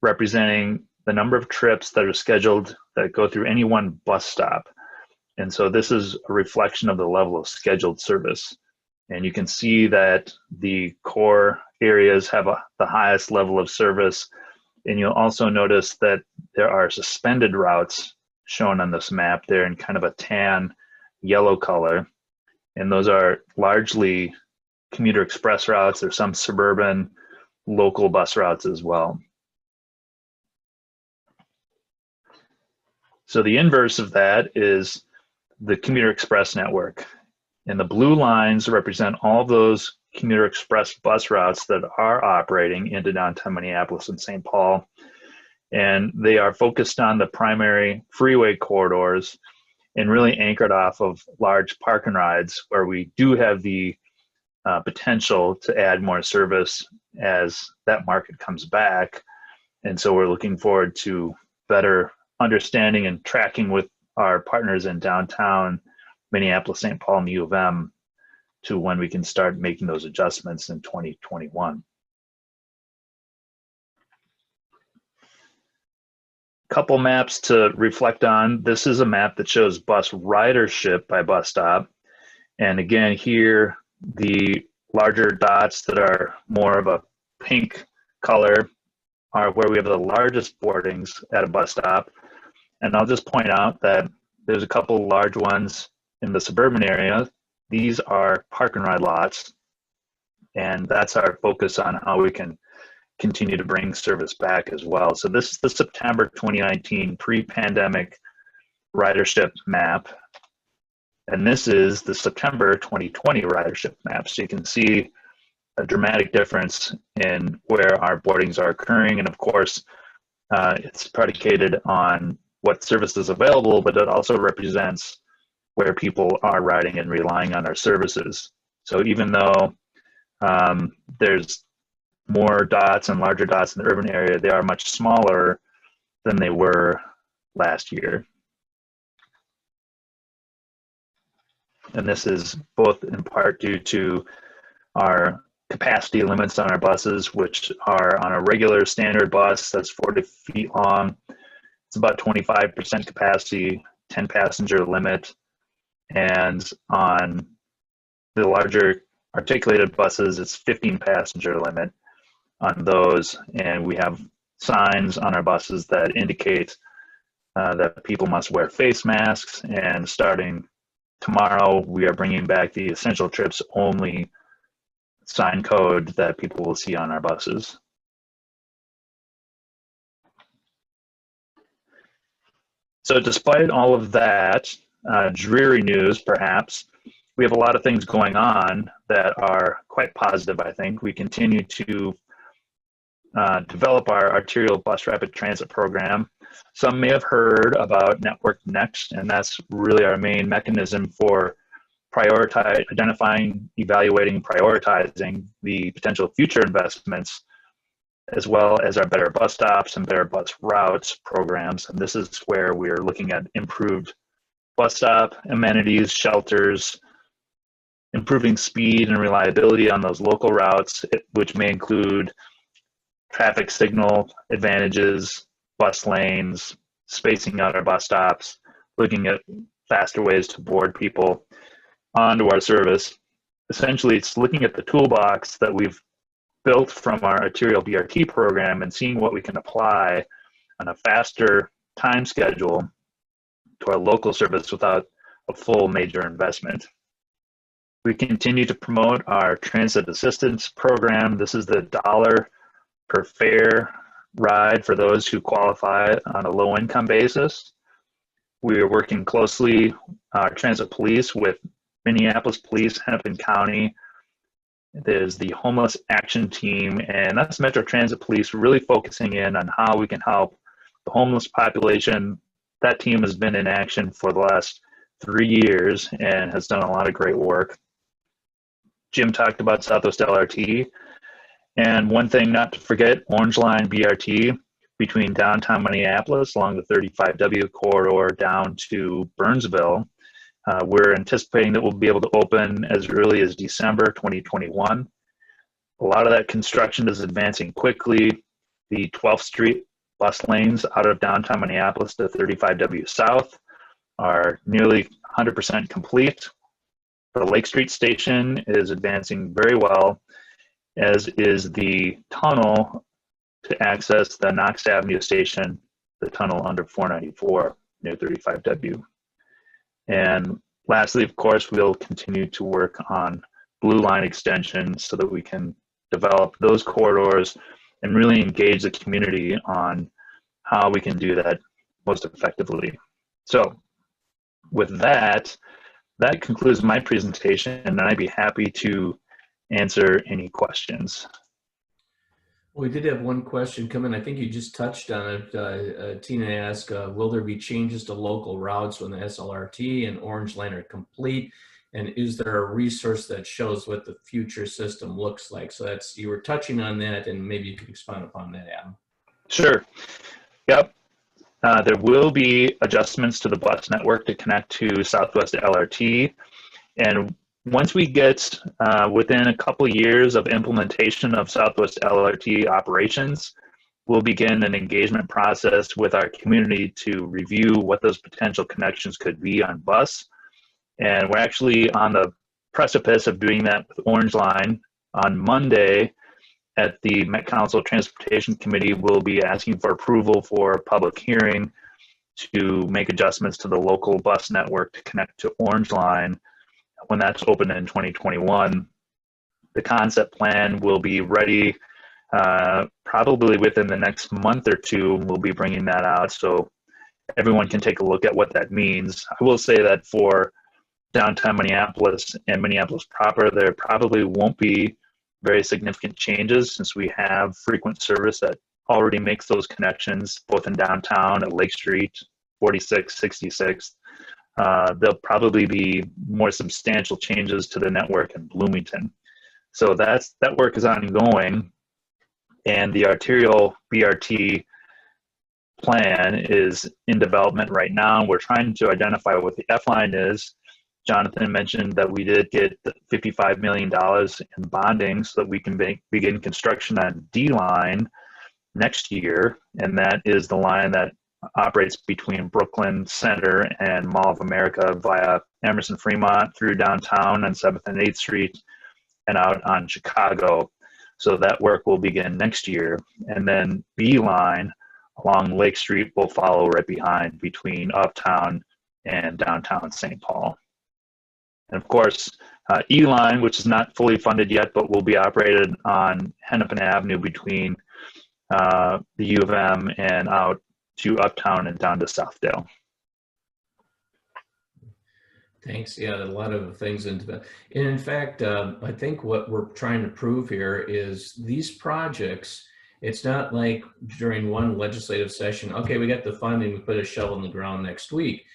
representing the number of trips that are scheduled that go through any one bus stop. And so this is a reflection of the level of scheduled service. And you can see that the core areas have the highest level of service. And you'll also notice that there are suspended routes shown on this map. They're in kind of a tan yellow color. And those are largely commuter express routes. There's some suburban local bus routes as well. So the inverse of that is the commuter express network. And the blue lines represent all those commuter express bus routes that are operating into downtown Minneapolis and St. Paul. And they are focused on the primary freeway corridors and really anchored off of large park and rides where we do have the potential to add more service as that market comes back. And so we're looking forward to better understanding and tracking with our partners in downtown Minneapolis, St. Paul, and the U of M to when we can start making those adjustments in 2021. Couple maps to reflect on. This is a map that shows bus ridership by bus stop. And again, here, the larger dots that are more of a pink color are where we have the largest boardings at a bus stop. And I'll just point out that there's a couple large ones in the suburban area. These are park and ride lots. And that's our focus on how we can continue to bring service back as well. So this is the September 2019 pre-pandemic ridership map. And this is the September 2020 ridership map. So you can see a dramatic difference in where our boardings are occurring. And of course, it's predicated on what service is available, but it also represents where people are riding and relying on our services. So even though there's more dots and larger dots in the urban area, they are much smaller than they were last year. And this is both in part due to our capacity limits on our buses, which are on a regular standard bus that's 40 feet long. It's about 25% capacity, 10 passenger limit. And on the larger articulated buses, it's 15 passenger limit on those. And we have signs on our buses that indicate that people must wear face masks. And starting tomorrow, we are bringing back the essential trips only sign code that people will see on our buses. So despite all of that, dreary news perhaps, we have a lot of things going on that are quite positive, I think. We continue to develop our arterial bus rapid transit program. Some may have heard about Network Next, and that's really our main mechanism for identifying, evaluating, prioritizing the potential future investments, as well as our Better Bus Stops and Better Bus Routes programs. And this is where we're looking at improved bus stop amenities, shelters, improving speed and reliability on those local routes, which may include traffic signal advantages, bus lanes, spacing out our bus stops, looking at faster ways to board people onto our service. Essentially, it's looking at the toolbox that we've built from our arterial BRT program and seeing what we can apply on a faster time schedule to our local service without a full major investment. We continue to promote our transit assistance program. This is the $1 per fare ride for those who qualify on a low income basis. We are working closely, our transit police, with Minneapolis Police, Hennepin County. There's the Homeless Action Team, and that's Metro Transit Police really focusing in on how we can help the homeless population that team has been in action for the last 3 years and has done a lot of great work. Jim talked about Southwest LRT. And one thing not to forget, Orange Line BRT between downtown Minneapolis along the 35W corridor down to Burnsville. We're anticipating that we'll be able to open as early as December 2021. A lot of that construction is advancing quickly. The 12th Street bus lanes out of downtown Minneapolis to 35W South are nearly 100% complete. The Lake Street station is advancing very well, as is the tunnel to access the Knox Avenue station, the tunnel under 494 near 35W. And lastly, of course, we'll continue to work on Blue Line extensions so that we can develop those corridors and really engage the community on how we can do that most effectively. So with that, that concludes my presentation, and I'd be happy to answer any questions. We did have one question come in. I think you just touched on it. Tina asked, will there be changes to local routes when the SLRT and Orange Line are complete? And is there a resource that shows what the future system looks like? So that's, you were touching on that, and maybe you could expand upon that, Adam. Sure. Yep. There will be adjustments to the bus network to connect to Southwest LRT. And once we get within a couple years of implementation of Southwest LRT operations, we'll begin an engagement process with our community to review what those potential connections could be on bus. And we're actually on the precipice of doing that with Orange Line. On Monday at the Met Council Transportation Committee, we'll be asking for approval for a public hearing to make adjustments to the local bus network to connect to Orange Line when that's open in 2021. The concept plan will be ready probably within the next month or two. We'll be bringing that out so everyone can take a look at what that means. I will say that for downtown Minneapolis and Minneapolis proper, there probably won't be very significant changes since we have frequent service that already makes those connections both in downtown at Lake Street, 46, 66. There'll probably be more substantial changes to the network in Bloomington. So that work is ongoing, and the arterial BRT plan is in development right now. We're trying to identify what the F line is. Jonathan mentioned that we did get $55 million in bonding so that we can begin construction on D line next year, and that is the line that operates between Brooklyn Center and Mall of America via Emerson Fremont through downtown on 7th and 8th Street and out on Chicago. So that work will begin next year. And then B line along Lake Street will follow right behind between Uptown and downtown St. Paul. And of course, E line, which is not fully funded yet, but will be operated on Hennepin Avenue between the U of M and out to Uptown and down to Southdale. Thanks. Yeah, a lot of things into that. And in fact, I think what we're trying to prove here is these projects, it's not like during one legislative session, okay, we got the funding, we put a shovel in the ground next week.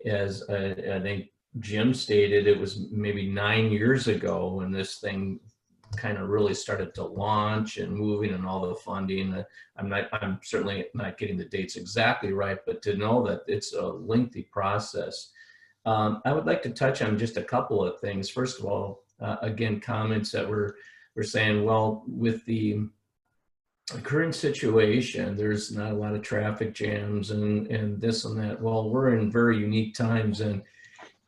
As I think Jim stated, it was maybe 9 years ago when this thing kind of really started to launch and moving and all the funding. I'm certainly not getting the dates exactly right, but to know that it's a lengthy process. I would like to touch on just a couple of things. First of all, again, comments that we're saying, well, with the current situation, there's not a lot of traffic jams and this and that. Well, we're in very unique times, and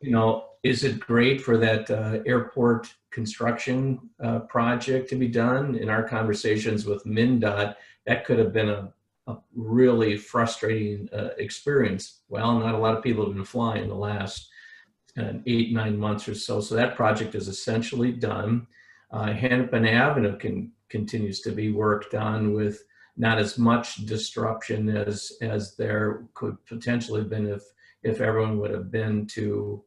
you know, is it great for that airport construction project to be done? In our conversations with MnDOT, that could have been a really frustrating experience. Well, not a lot of people have been flying the last 8-9 months or so. So that project is essentially done. Hennepin Avenue continues to be worked on with not as much disruption as there could potentially have been if everyone would have been to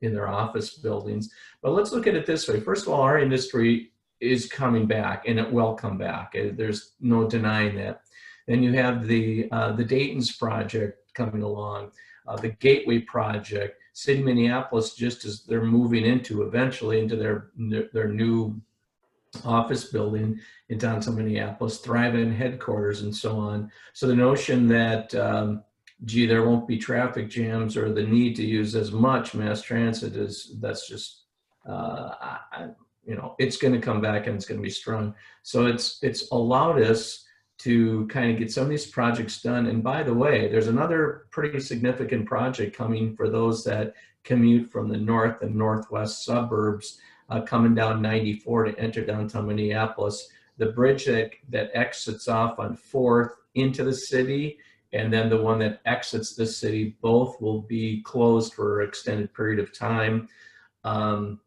in their office buildings. But let's look at it this way. First of all, our industry is coming back, and it will come back. There's no denying that. Then you have the Dayton's project coming along, the Gateway project, City Minneapolis, just as they're moving eventually into their new office building in downtown Minneapolis, Thrive-In headquarters, and so on. So the notion that, gee, there won't be traffic jams or the need to use as much mass transit that's just, it's going to come back and it's going to be strong. So it's allowed us to kind of get some of these projects done. And by the way, there's another pretty significant project coming for those that commute from the north and northwest suburbs, coming down 94 to enter downtown Minneapolis. The bridge that exits off on 4th into the city, and then the one that exits the city, both will be closed for an extended period of time. Trying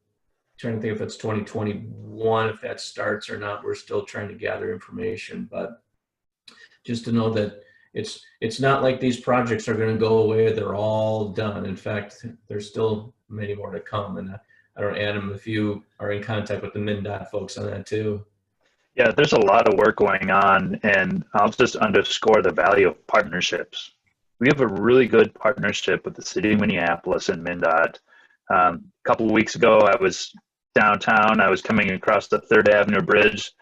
to think if it's 2021, if that starts or not. We're still trying to gather information, but just to know that it's not like these projects are going to go away. They're all done. In fact, there's still many more to come. And I don't know, Adam, if you are in contact with the MnDOT folks on that too. Yeah, there's a lot of work going on, and I'll just underscore the value of partnerships. We have a really good partnership with the City of Minneapolis and MnDOT. A couple of weeks ago, I was downtown. I was coming across the 3rd Avenue Bridge,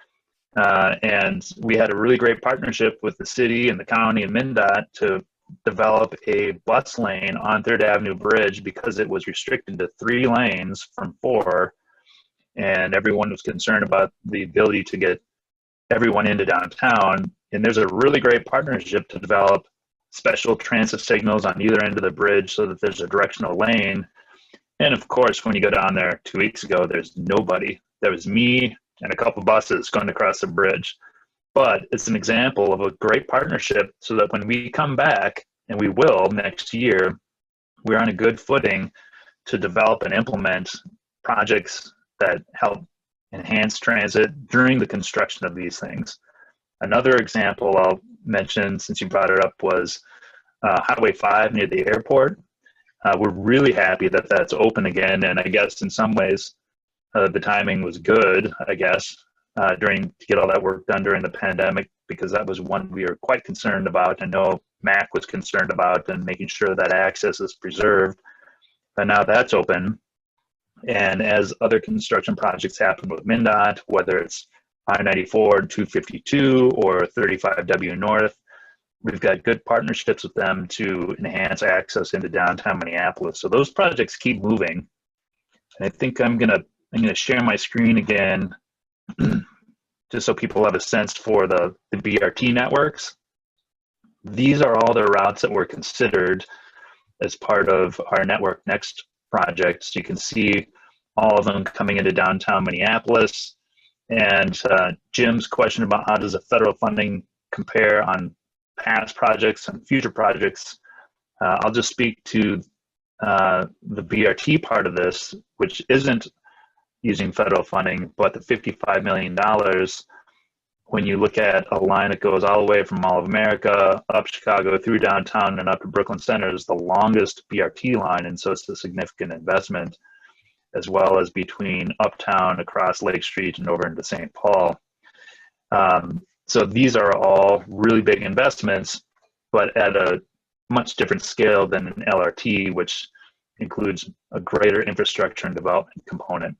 and we had a really great partnership with the city and the county and MnDOT to develop a bus lane on 3rd Avenue Bridge because it was restricted to 3 lanes from 4. And everyone was concerned about the ability to get everyone into downtown. And there's a really great partnership to develop special transit signals on either end of the bridge so that there's a directional lane. And of course, when you go down there 2 weeks ago, there's nobody. There was me and a couple buses going across the bridge. But it's an example of a great partnership so that when we come back, and we will next year, we're on a good footing to develop and implement projects that help enhance transit during the construction of these things. Another example I'll mention, since you brought it up, was Highway 5 near the airport. We're really happy that that's open again, and I guess in some ways the timing was good, I guess, to get all that work done during the pandemic, because that was one we were quite concerned about. I know Mac was concerned about, and making sure that access is preserved. But now that's open. And as other construction projects happen with MnDOT, whether it's I-94, 252, or 35W North, we've got good partnerships with them to enhance access into downtown Minneapolis. So those projects keep moving. And I think I'm gonna share my screen again, just so people have a sense for the BRT networks. These are all the routes that were considered as part of our Network Next project. So you can see all of them coming into downtown Minneapolis. And Jim's question about how does the federal funding compare on past projects and future projects, I'll just speak to the BRT part of this, which isn't using federal funding, but the $55 million, when you look at a line that goes all the way from Mall of America, up Chicago, through downtown, and up to Brooklyn Center, is the longest BRT line, and so it's a significant investment, as well as between uptown, across Lake Street, and over into St. Paul. So these are all really big investments, but at a much different scale than an LRT, which includes a greater infrastructure and development component.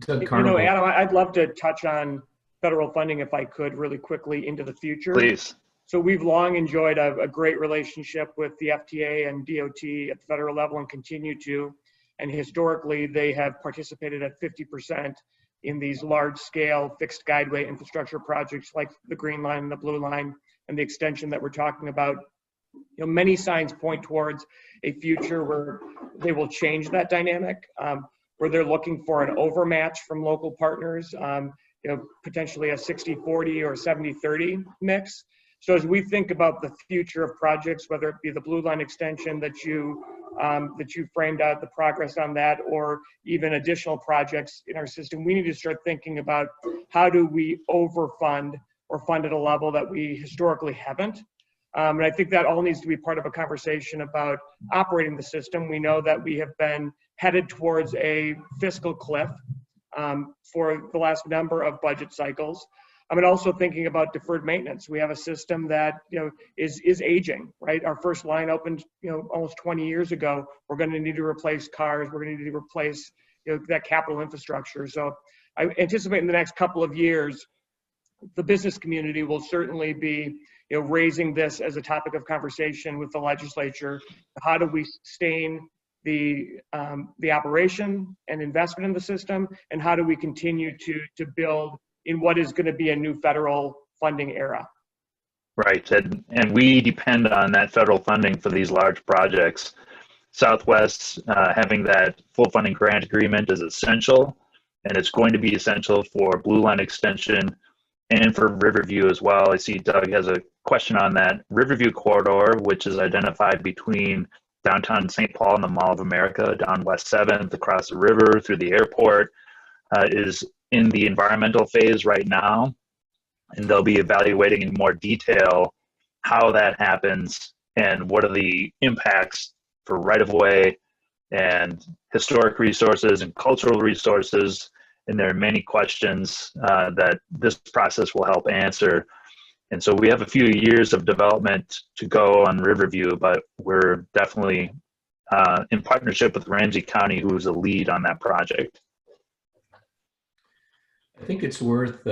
Adam, I'd love to touch on federal funding, if I could, really quickly into the future. Please. So we've long enjoyed a great relationship with the FTA and DOT at the federal level, and continue to. And historically, they have participated at 50% in these large-scale fixed guideway infrastructure projects like the Green Line and the Blue Line and the extension that we're talking about. You know, many signs point towards a future where they will change that dynamic, where they're looking for an overmatch from local partners, potentially a 60-40 or 70-30 mix. So as we think about the future of projects, whether it be the Blue Line extension that you framed out, the progress on that, or even additional projects in our system, we need to start thinking about how do we overfund or fund at a level that we historically haven't. And I think that all needs to be part of a conversation about operating the system. We know that we have been headed towards a fiscal cliff for the last number of budget cycles. And also thinking about deferred maintenance. We have a system that, is aging, right? Our first line opened, almost 20 years ago. We're going to need to replace cars. We're going to need to replace, that capital infrastructure. So I anticipate in the next couple of years, the business community will certainly be, raising this as a topic of conversation with the legislature. How do we sustain the operation and investment in the system, and how do we continue to build in what is going to be a new federal funding era? Right, and we depend on that federal funding for these large projects. Southwest having that full funding grant agreement is essential, and it's going to be essential for Blue Line extension and for Riverview as well. I see Doug has a question on that. Riverview corridor, which is identified between downtown St. Paul and the Mall of America, down West 7th, across the river through the airport, is in the environmental phase right now. And they'll be evaluating in more detail how that happens and what are the impacts for right-of-way and historic resources and cultural resources. And there are many questions that this process will help answer. And so we have a few years of development to go on Riverview, but we're definitely in partnership with Ramsey County, who is the lead on that project. I think it's worth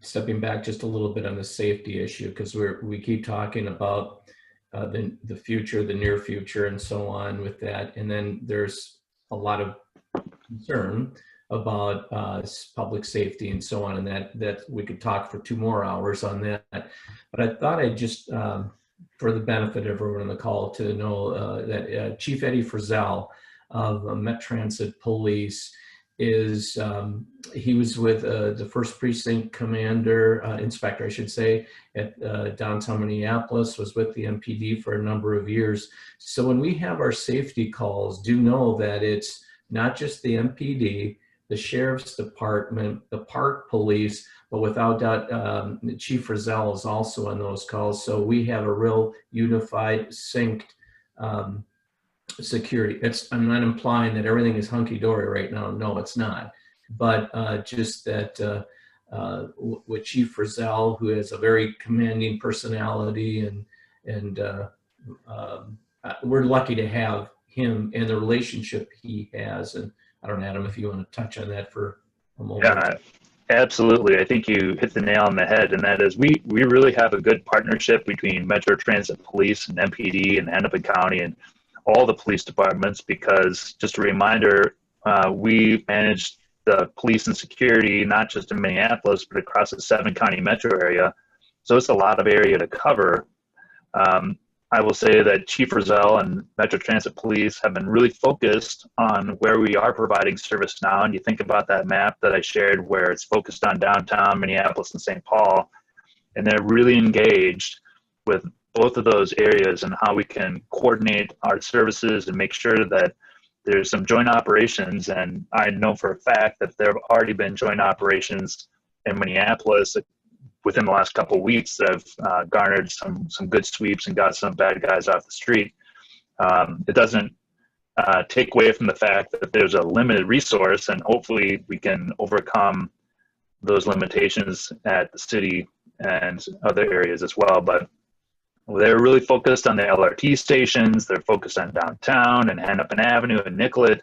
stepping back just a little bit on the safety issue, because we keep talking about the future, the near future, and so on with that. And then there's a lot of concern about public safety and so on, and that we could talk for 2 more hours on that. But I thought I'd just, for the benefit of everyone on the call, to know that Chief Eddie Frizzell of Met Transit Police is, he was with the 1st Precinct Commander, Inspector, I should say, at downtown Minneapolis, was with the MPD for a number of years. So when we have our safety calls, do know that it's not just the MPD, the Sheriff's Department, the Park Police, but without doubt, Chief Frizzell is also on those calls. So we have a real unified, synced security. I'm not implying that everything is hunky-dory right now. No, it's not. But just that with Chief Frizzell, who has a very commanding personality, and we're lucky to have him and the relationship he has. And I don't know, Adam, if you want to touch on that for a moment. Yeah, absolutely. I think you hit the nail on the head, and that is we really have a good partnership between Metro Transit Police and MPD and Hennepin County and all the police departments, because just a reminder, we manage the police and security, not just in Minneapolis, but across the 7-county metro area. So it's a lot of area to cover. I will say that Chief Frizzell and Metro Transit Police have been really focused on where we are providing service now. And you think about that map that I shared where it's focused on downtown Minneapolis and St. Paul, and they're really engaged with both of those areas and how we can coordinate our services and make sure that there's some joint operations. And I know for a fact that there have already been joint operations in Minneapolis within the last couple of weeks that have garnered some good sweeps and got some bad guys off the street. It doesn't take away from the fact that there's a limited resource, and hopefully we can overcome those limitations at the city and other areas as well. But they're really focused on the LRT stations. They're focused on downtown and Hennepin Avenue and Nicollet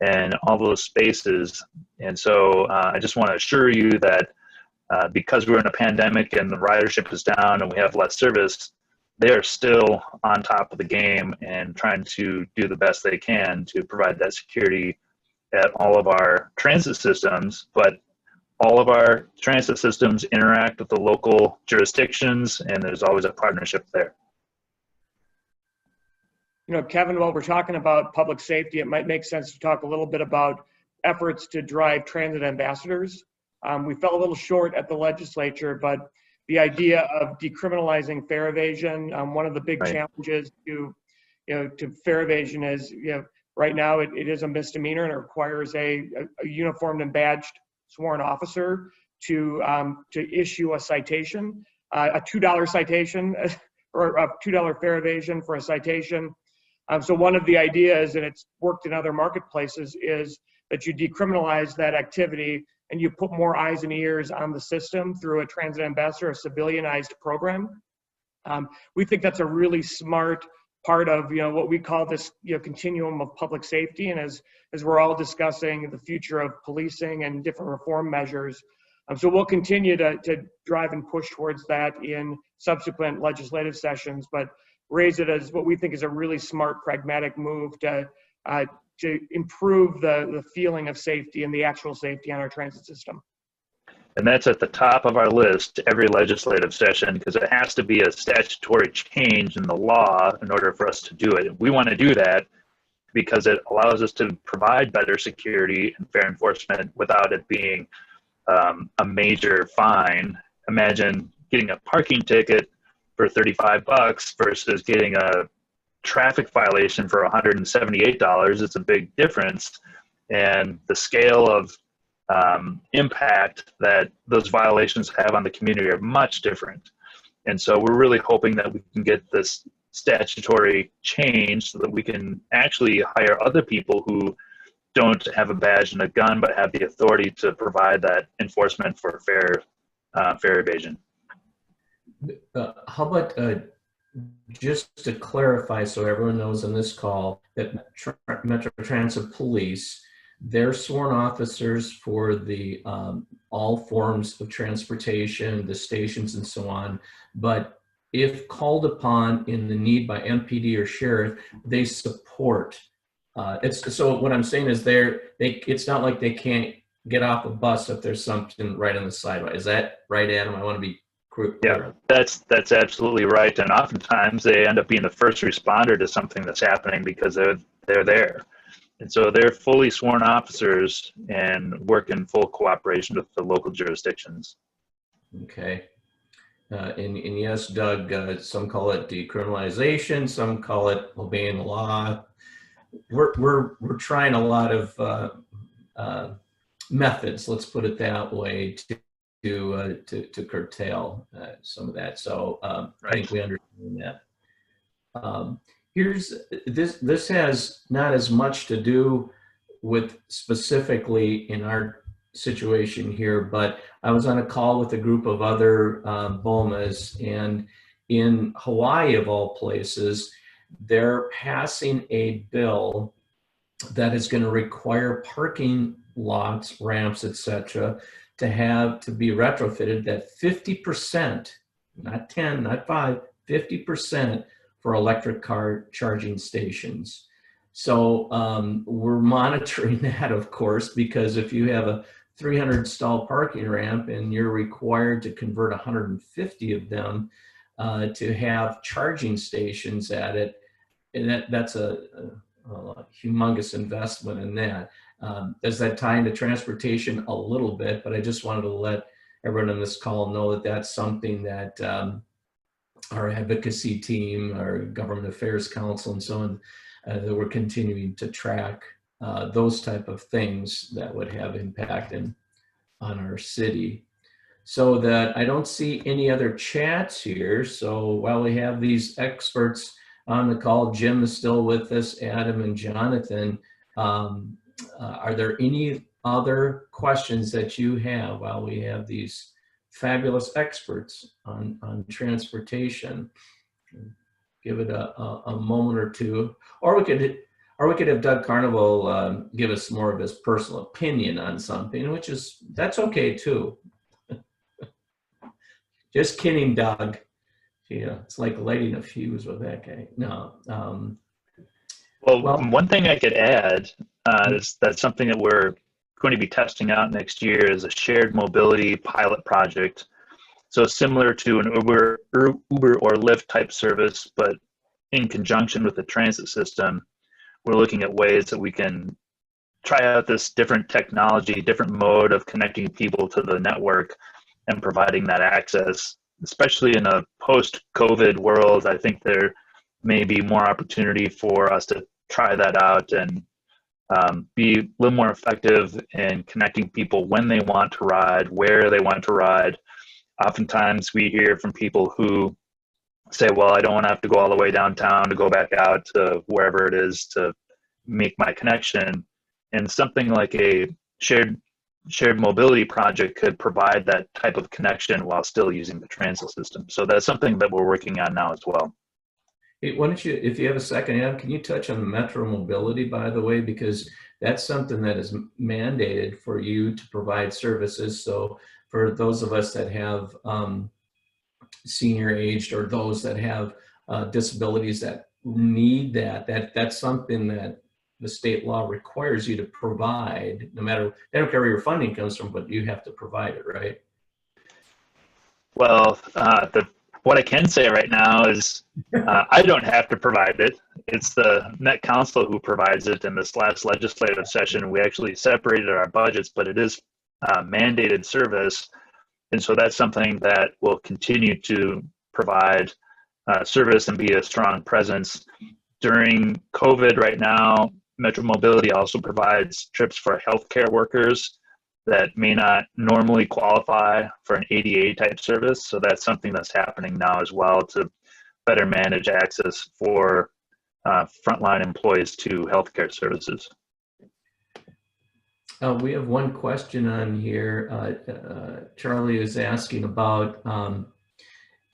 and all those spaces. And so I just want to assure you that because we're in a pandemic and the ridership is down and we have less service, they are still on top of the game and trying to do the best they can to provide that security at all of our transit systems. But all of our transit systems interact with the local jurisdictions, and there's always a partnership there. Kevin, while we're talking about public safety, it might make sense to talk a little bit about efforts to drive transit ambassadors. We fell a little short at the legislature, but the idea of decriminalizing fare evasion, one of the big challenges to fare evasion is, right now it is a misdemeanor and it requires a uniformed and badged sworn officer to issue a citation, a $2 citation or a $2 fare evasion for a citation. So one of the ideas, and it's worked in other marketplaces, is that you decriminalize that activity and you put more eyes and ears on the system through a transit ambassador, a civilianized program. We think that's a really smart part of what we call this continuum of public safety. And as we're all discussing the future of policing and different reform measures, so we'll continue to drive and push towards that in subsequent legislative sessions, but raise it as what we think is a really smart, pragmatic move to improve the feeling of safety and the actual safety on our transit system. And that's at the top of our list every legislative session, because it has to be a statutory change in the law in order for us to do it. We want to do that because it allows us to provide better security and fair enforcement without it being a major fine. Imagine getting a parking ticket for $35 versus getting a traffic violation for $178. It's a big difference. And the scale of impact that those violations have on the community are much different. And so we're really hoping that we can get this statutory change so that we can actually hire other people who don't have a badge and a gun, but have the authority to provide that enforcement for fair evasion. How about just to clarify, so everyone knows on this call, that Metro Transit Police, they're sworn officers for the all forms of transportation, the stations and so on. But if called upon in the need by MPD or sheriff, they support. So what I'm saying is it's not like they can't get off a bus if there's something right on the sidewalk. Is that right, Adam? I want to be clear. Yeah, that's absolutely right. And oftentimes they end up being the first responder to something that's happening because they're there. And so they're fully sworn officers and work in full cooperation with the local jurisdictions. Okay. And yes, Doug, some call it decriminalization, some call it obeying the law. We're trying a lot of methods, let's put it that way, to curtail some of that. So I think we understand that. This has not as much to do with specifically in our situation here, but I was on a call with a group of other BOMAs, and in Hawaii of all places, they're passing a bill that is going to require parking lots, ramps, etc., to be retrofitted, that 50%, not 10, not 5, 50% for electric car charging stations. So we're monitoring that, of course, because if you have a 300 stall parking ramp and you're required to convert 150 of them to have charging stations at it, and that's a humongous investment in that. Does that tie into transportation a little bit? But I just wanted to let everyone on this call know that that's something that our advocacy team, our government affairs council and so on, that we're continuing to track those type of things that would have impact on our city. So that I don't see any other chats here. So while we have these experts on the call, Jim is still with us, Adam and Jonathan, are there any other questions that you have while we have these fabulous experts on transportation? Give it a moment or two, or we could have Doug Carnival give us more of his personal opinion on something, that's okay too. Just kidding, Doug. Yeah, it's like lighting a fuse with that guy. No. Well, one thing I could add is that's something that we're going to be testing out next year is a shared mobility pilot project. So similar to an Uber or Lyft type service, but in conjunction with the transit system, we're looking at ways that we can try out this different technology, different mode of connecting people to the network and providing that access. Especially in a post-COVID world, I think there may be more opportunity for us to try that out and be a little more effective in connecting people when they want to ride, where they want to ride. Oftentimes we hear from people who say, well, I don't want to have to go all the way downtown to go back out to wherever it is to make my connection. And something like a shared shared mobility project could provide that type of connection while still using the transit system. So that's something that we're working on now as well. Hey, why don't you, if you have a second, Adam, can you touch on Metro Mobility, by the way, because that's something that is mandated for you to provide services. So for those of us that have senior aged or those that have disabilities that need that's something that the state law requires you to provide, no matter, they don't care where your funding comes from, but you have to provide it, right? Well, what I can say right now is I don't have to provide it. It's the Met Council who provides it. In this last legislative session, we actually separated our budgets, but it is mandated service. And so that's something that will continue to provide service and be a strong presence. During COVID right now, Metro Mobility also provides trips for healthcare workers that may not normally qualify for an ADA type service. So that's something that's happening now as well to better manage access for frontline employees to healthcare services. We have one question on here. Charlie is asking about,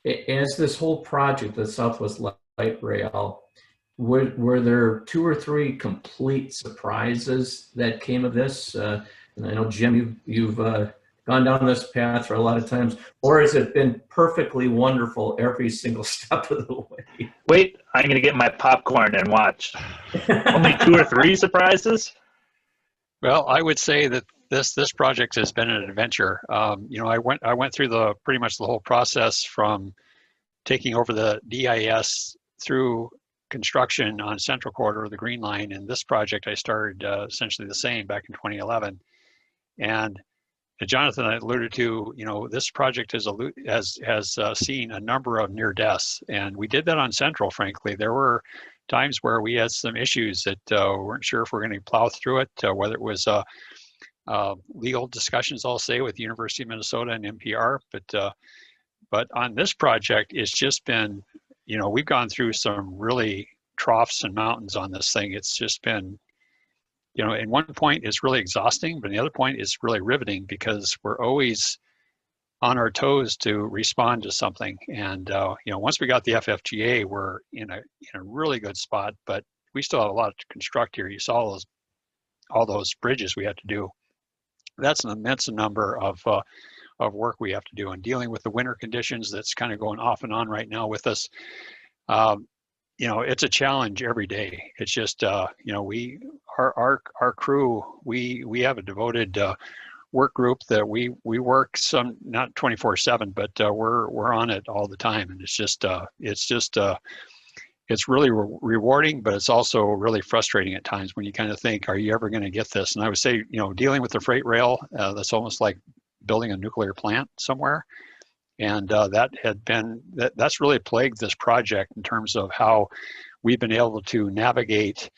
as this whole project, the Southwest Light Rail, were there 2 or 3 complete surprises that came of this? And I know, Jim, you've gone down this path for a lot of times, or has it been perfectly wonderful every single step of the way? Wait, I'm going to get my popcorn and watch. Only 2 or 3 surprises? Well, I would say that this project has been an adventure. You know, I went through pretty much the whole process from taking over the DIS through construction on Central Corridor, the Green Line, and this project I started essentially the same back in 2011. And as Jonathan alluded to, you know, this project has seen a number of near deaths, and we did that on Central. Frankly, there were times where we had some issues that weren't sure if we're going to plow through it, whether it was legal discussions, I'll say, with the University of Minnesota and NPR. But on this project, it's just been, you know, we've gone through some really troughs and mountains on this thing. It's just been, you know, at one point it's really exhausting, but the other point is really riveting because we're always on our toes to respond to something. And you know, once we got the FFGA, we're in a really good spot, but we still have a lot to construct here. You saw all those bridges we had to do. That's an immense number of work we have to do, and dealing with the winter conditions that's kind of going off and on right now with us. You know, it's a challenge every day. It's just, you know, our crew, we have a devoted work group that we work some, not 24/7, but we're on it all the time. And it's really rewarding, but it's also really frustrating at times when you kind of think, are you ever going to get this? And I would say, you know, dealing with the freight rail, that's almost like building a nuclear plant somewhere. And that's really plagued this project in terms of how we've been able to navigate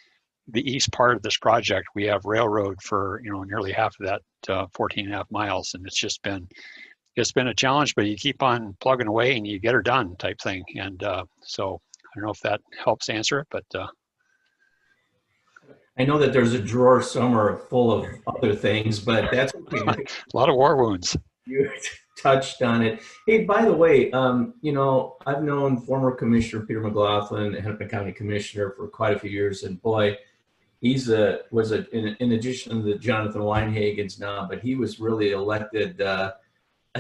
the east part of this project. We have railroad for, you know, nearly half of that 14.5 miles. And it's been a challenge, but you keep on plugging away and you get her done type thing. And so I don't know if that helps answer it, but. I know that there's a drawer somewhere full of other things, but that's okay. A lot of war wounds. You touched on it. Hey, by the way, you know, I've known former Commissioner Peter McLaughlin, Hennepin County Commissioner, for quite a few years, and boy, in addition to Jonathan Weinhagen's now, but he was really elected a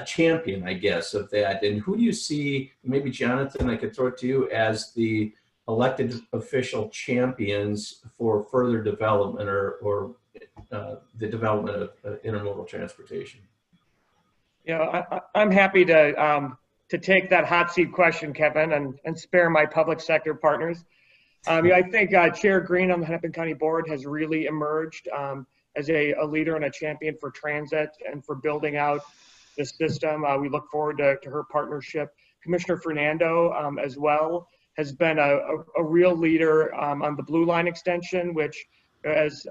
champion, I guess, of that. And who do you see, maybe Jonathan, I could throw it to you, as the elected official champions for further development or the development of intermodal transportation? Yeah, I'm happy to take that hot seat question, Kevin, and spare my public sector partners. Yeah, I think Chair Green on the Hennepin County Board has really emerged as a leader and a champion for transit and for building out the system. We look forward to her partnership. Commissioner Fernando as well has been a real leader on the Blue Line extension, which, as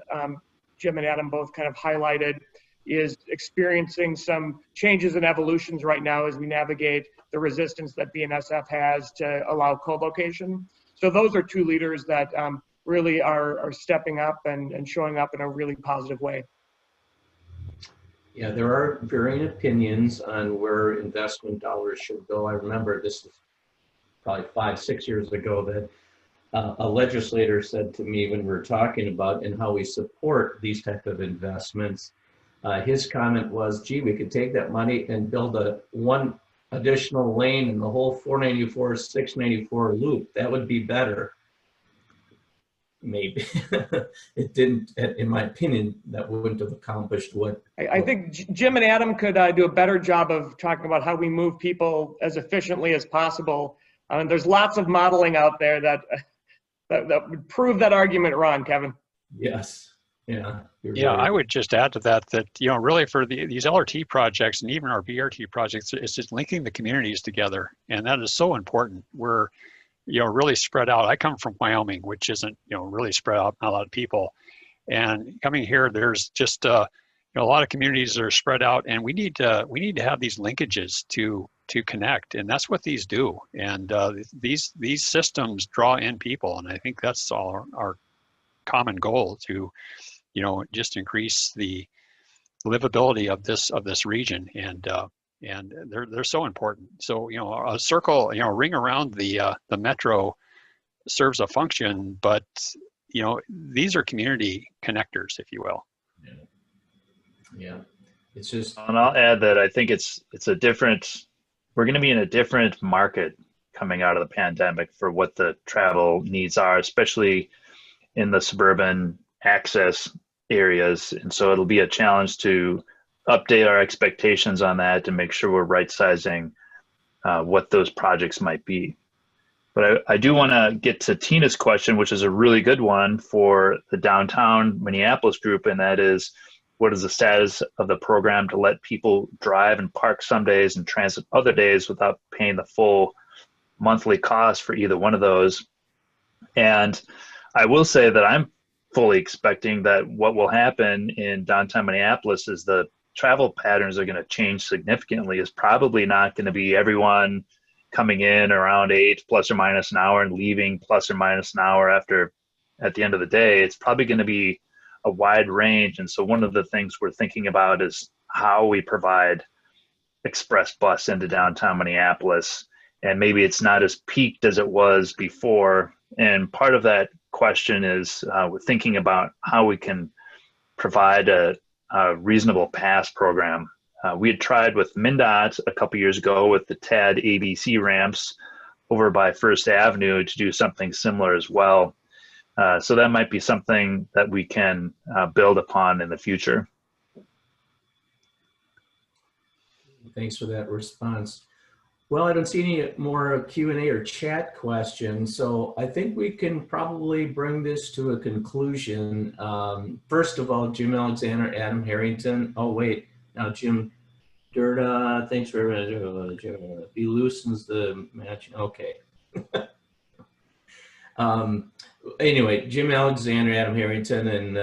Jim and Adam both kind of highlighted, is experiencing some changes and evolutions right now as we navigate the resistance that BNSF has to allow co-location. So those are 2 leaders that really are stepping up and showing up in a really positive way. Yeah, there are varying opinions on where investment dollars should go. I remember this was probably 5, 6 years ago that a legislator said to me when we were talking about and how we support these type of investments, his comment was, gee, we could take that money and build one additional lane in the whole 494, 694 loop. That would be better. Maybe. It didn't, in my opinion, that wouldn't have accomplished what. I think Jim and Adam could do a better job of talking about how we move people as efficiently as possible. There's lots of modeling out there that would prove that argument wrong, Kevin. Yes. Yeah. Yeah, Right. I would just add to that, really for these LRT projects and even our BRT projects, it's just linking the communities together. And that is so important. We're, really spread out. I come from Wyoming, which isn't, really spread out, not a lot of people. And coming here, there's just, a lot of communities that are spread out, and we need to have these linkages to connect. And that's what these do. And these systems draw in people. And I think that's our common goal to, just increase the livability of this region, and they're so important. So a circle, ring around the metro serves a function, but these are community connectors, if you will. Yeah. It's just. And I'll add that I think we're going to be in a different market coming out of the pandemic for what the travel needs are, especially in the suburban access areas. And so it'll be a challenge to update our expectations on that to make sure we're right sizing what those projects might be. But I do want to get to Tina's question, which is a really good one for the downtown Minneapolis group. And that is, what is the status of the program to let people drive and park some days and transit other days without paying the full monthly cost for either one of those? And I will say that I'm fully expecting that what will happen in downtown Minneapolis is the travel patterns are going to change significantly. It's probably not going to be everyone coming in around 8 plus or minus an hour and leaving plus or minus an hour at the end of the day. It's probably going to be a wide range. And so one of the things we're thinking about is how we provide express bus into downtown Minneapolis. And maybe it's not as peaked as it was before. And part of that question is we're thinking about how we can provide a reasonable pass program. We had tried with MnDOT a couple years ago with the TAD ABC ramps over by First Avenue to do something similar as well. So that might be something that we can build upon in the future. Thanks for that response. Well, I don't see any more Q&A or chat questions, so I think we can probably bring this to a conclusion. First of all, Jim Alexander, Adam Harrington. Oh, wait, now Jim Durda, thanks for he loosens the match. Okay. Anyway, Jim Alexander, Adam Harrington, and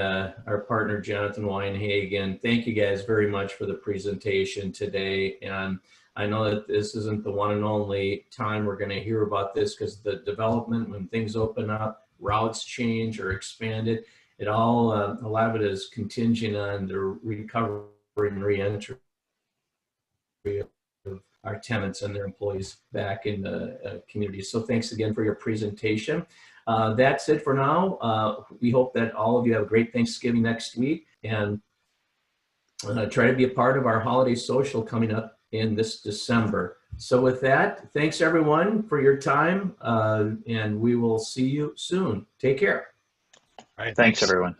our partner, Jonathan Weinhagen, thank you guys very much for the presentation today. And I know that this isn't the one and only time we're going to hear about this, because the development, when things open up, routes change or expanded, it all, a lot of it is contingent on the recovery and re-entry of our tenants and their employees back in the community. So thanks again for your presentation. That's it for now. We hope that all of you have a great Thanksgiving next week, and try to be a part of our holiday social coming up in this December. So with that, thanks everyone for your time, and we will see you soon. Take care. All right, Thanks everyone.